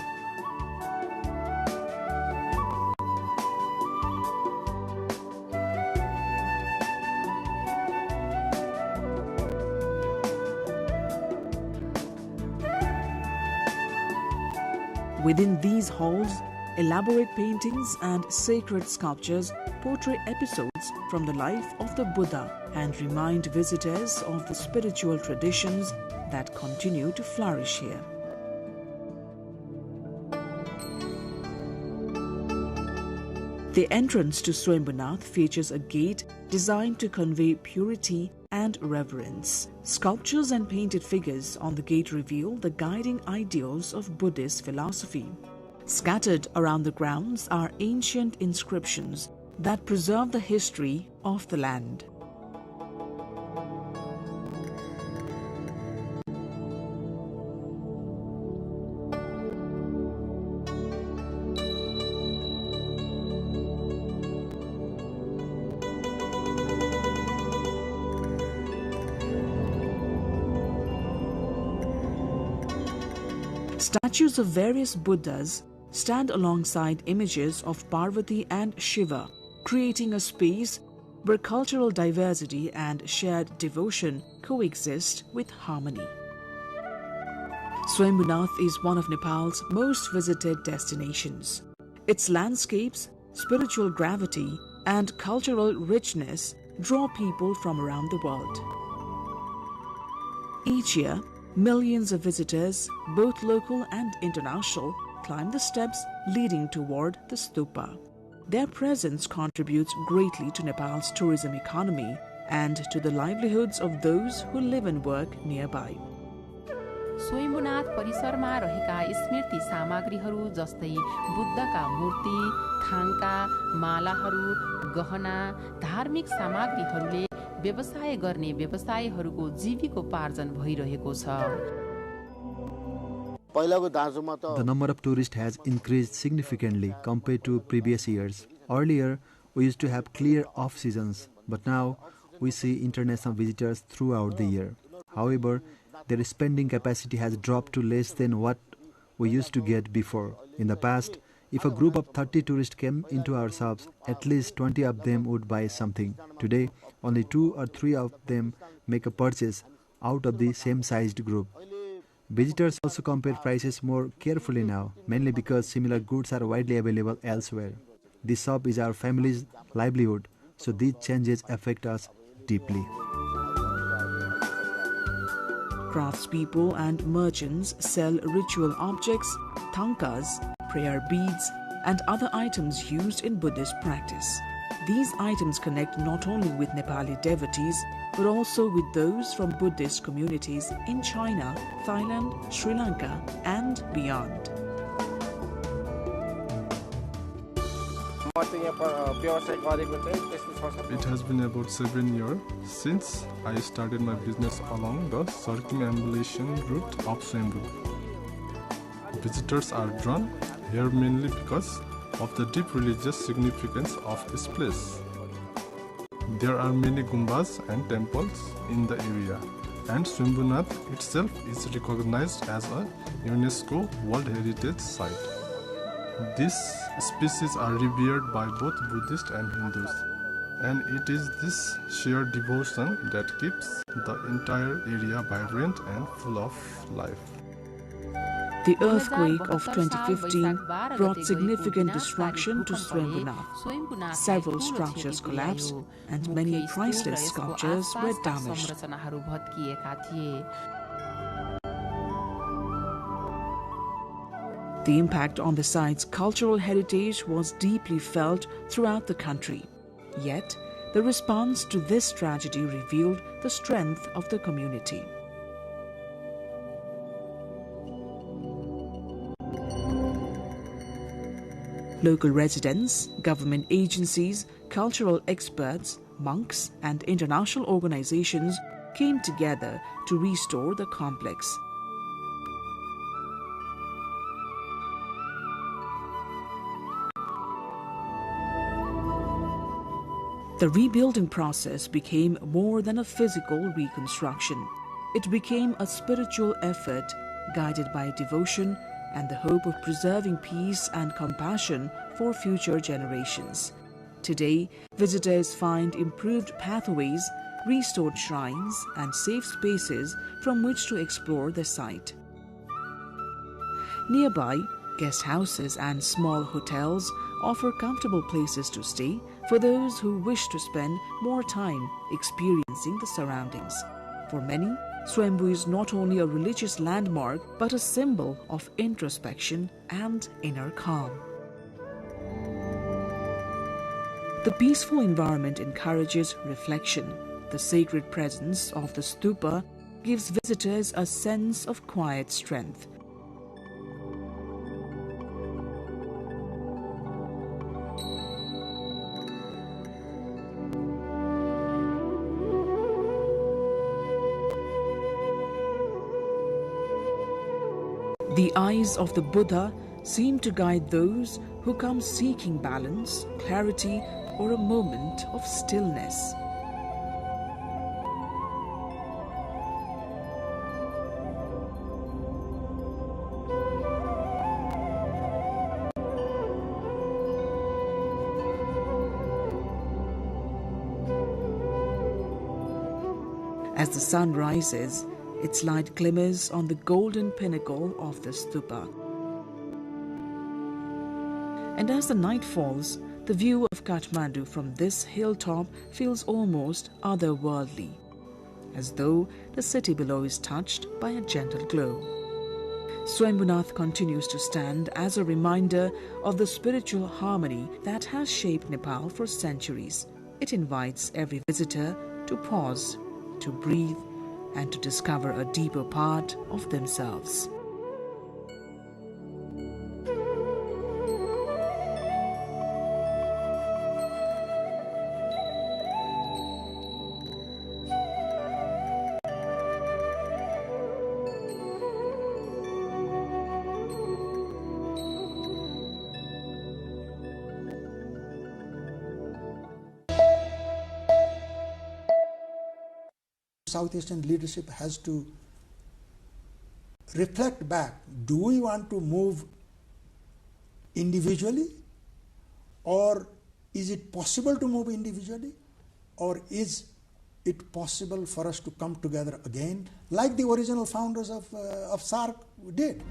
Within these halls, elaborate paintings and sacred sculptures portray episodes from the life of the Buddha and remind visitors of the spiritual traditions that continue to flourish here. The entrance to Swayambhunath features a gate designed to convey purity and reverence. Sculptures and painted figures on the gate reveal the guiding ideals of Buddhist philosophy. Scattered around the grounds are ancient inscriptions that preserve the history of the land. Statues of various Buddhas stand alongside images of Parvati and Shiva, creating a space where cultural diversity and shared devotion coexist with harmony. Swayambhunath is one of Nepal's most visited destinations. Its landscapes, spiritual gravity, and cultural richness draw people from around the world. Each year, millions of visitors, both local and international, climb the steps leading toward the stupa. Their presence contributes greatly to Nepal's tourism economy and to the livelihoods of those who live and work nearby. Swayambhunath परिसरमा रहेका स्मृति सामग्रीहरू जस्तै बुद्धका मूर्ति, थाङ्का, मालाहरू, गहना, धार्मिक सामग्रीहरूले व्यवसाय गर्ने व्यवसायीहरूको जीविकोपार्जन भइरहेको छ। The number of tourists has increased significantly compared to previous years. Earlier, we used to have clear off-seasons, but now we see international visitors throughout the year. However, their spending capacity has dropped to less than what we used to get before. In the past, if a group of 30 tourists came into our shops, at least 20 of them would buy something. Today, only 2 or 3 of them make a purchase out of the same-sized group. Visitors also compare prices more carefully now, mainly because similar goods are widely available elsewhere. This shop is our family's livelihood, so these changes affect us deeply. Craftspeople and merchants sell ritual objects, thankas, prayer beads, and other items used in Buddhist practice. These items connect not only with Nepali devotees, but also with those from Buddhist communities in China, Thailand, Sri Lanka, and beyond. It has been about 7 years since I started my business along the circumambulation route of Swayambhu. Visitors are drawn here mainly because of the deep religious significance of this place. There are many gumbas and temples in the area, and Swayambhunath itself is recognized as a UNESCO World Heritage Site. These species are revered by both Buddhists and Hindus, and it is this shared devotion that keeps the entire area vibrant and full of life. The earthquake of 2015 brought significant destruction to Swayambhunath. Several structures collapsed and many priceless sculptures were damaged. The impact on the site's cultural heritage was deeply felt throughout the country. Yet, the response to this tragedy revealed the strength of the community. Local residents, government agencies, cultural experts, monks, and international organizations came together to restore the complex. The rebuilding process became more than a physical reconstruction. It became a spiritual effort guided by devotion and the hope of preserving peace and compassion for future generations. Today, visitors find improved pathways, restored shrines, and safe spaces from which to explore the site. Nearby, Guest houses and small hotels offer comfortable places to stay for those who wish to spend more time experiencing the surroundings. For many, Swayambhu is not only a religious landmark but a symbol of introspection and inner calm. The peaceful environment encourages reflection. The sacred presence of the stupa gives visitors a sense of quiet strength. The eyes of the Buddha seem to guide those who come seeking balance, clarity, or a moment of stillness. As the sun rises, its light glimmers on the golden pinnacle of the stupa. And as the night falls, the view of Kathmandu from this hilltop feels almost otherworldly, as though the city below is touched by a gentle glow. Swayambhunath continues to stand as a reminder of the spiritual harmony that has shaped Nepal for centuries. It invites every visitor to pause, to breathe, and to discover a deeper part of themselves. South Asian leadership has to reflect back. Do we want to move individually, or is it possible to move individually, or is it possible for us to come together again like the original founders of SAARC did?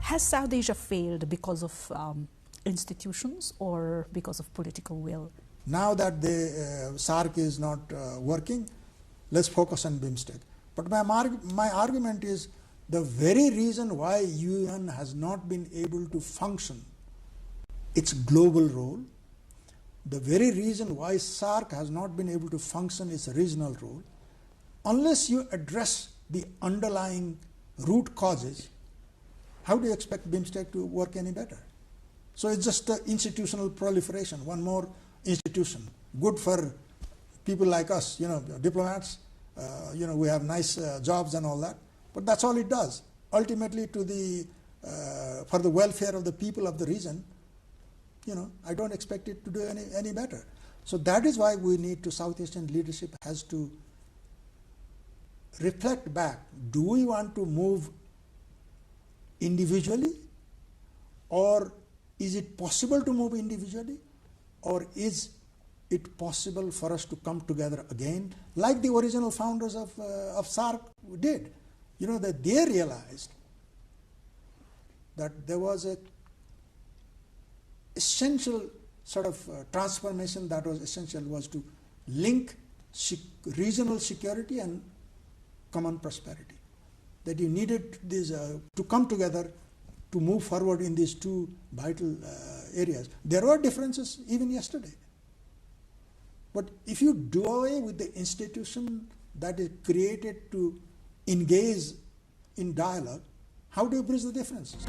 Has South Asia failed because of institutions or because of political will? Now that the SAARC is not working, let's focus on BIMSTEC. But my argument is the very reason why UN has not been able to function its global role, the very reason why SAARC has not been able to function its regional role, unless you address the underlying root causes, how do you expect BIMSTEC to work any better? So it's just institutional proliferation, one more institution, good for people like us, diplomats, we have nice jobs and all that, but that's all it does. Ultimately, for the welfare of the people of the region, I don't expect it to do any better. So that is why we need to, South Asian leadership has to reflect back. Do we want to move individually, or is it possible to move individually, or is it possible for us to come together again like the original founders of SAARC did? That they realized that there was a essential sort of transformation that was essential, was to link regional security and common prosperity. That you needed this to come together to move forward in these two vital areas. There were differences even yesterday. But if you do away with the institution that is created to engage in dialogue, how do you bridge the differences?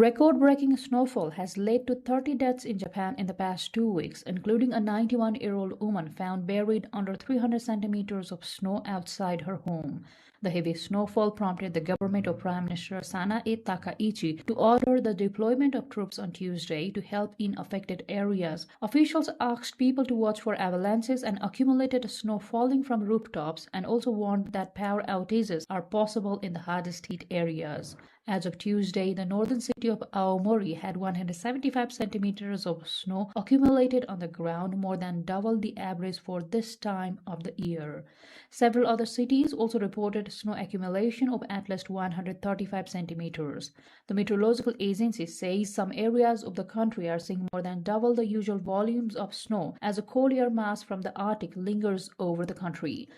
Record-breaking snowfall has led to 30 deaths in Japan in the past 2 weeks, including a 91-year-old woman found buried under 300 centimeters of snow outside her home. The heavy snowfall prompted the government of Prime Minister Sanae Takaichi to order the deployment of troops on Tuesday to help in affected areas. Officials asked people to watch for avalanches and accumulated snow falling from rooftops, and also warned that power outages are possible in the hardest hit areas. As of Tuesday, the northern city of Aomori had 175 centimeters of snow accumulated on the ground, more than double the average for this time of the year. Several other cities also reported snow accumulation of at least 135 centimeters. The meteorological agency says some areas of the country are seeing more than double the usual volumes of snow as a cold air mass from the Arctic lingers over the country.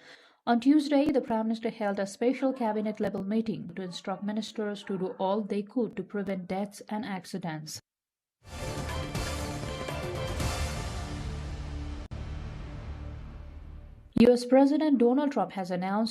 On Tuesday, the Prime Minister held a special cabinet-level meeting to instruct ministers to do all they could to prevent deaths and accidents. U.S. President Donald Trump has announced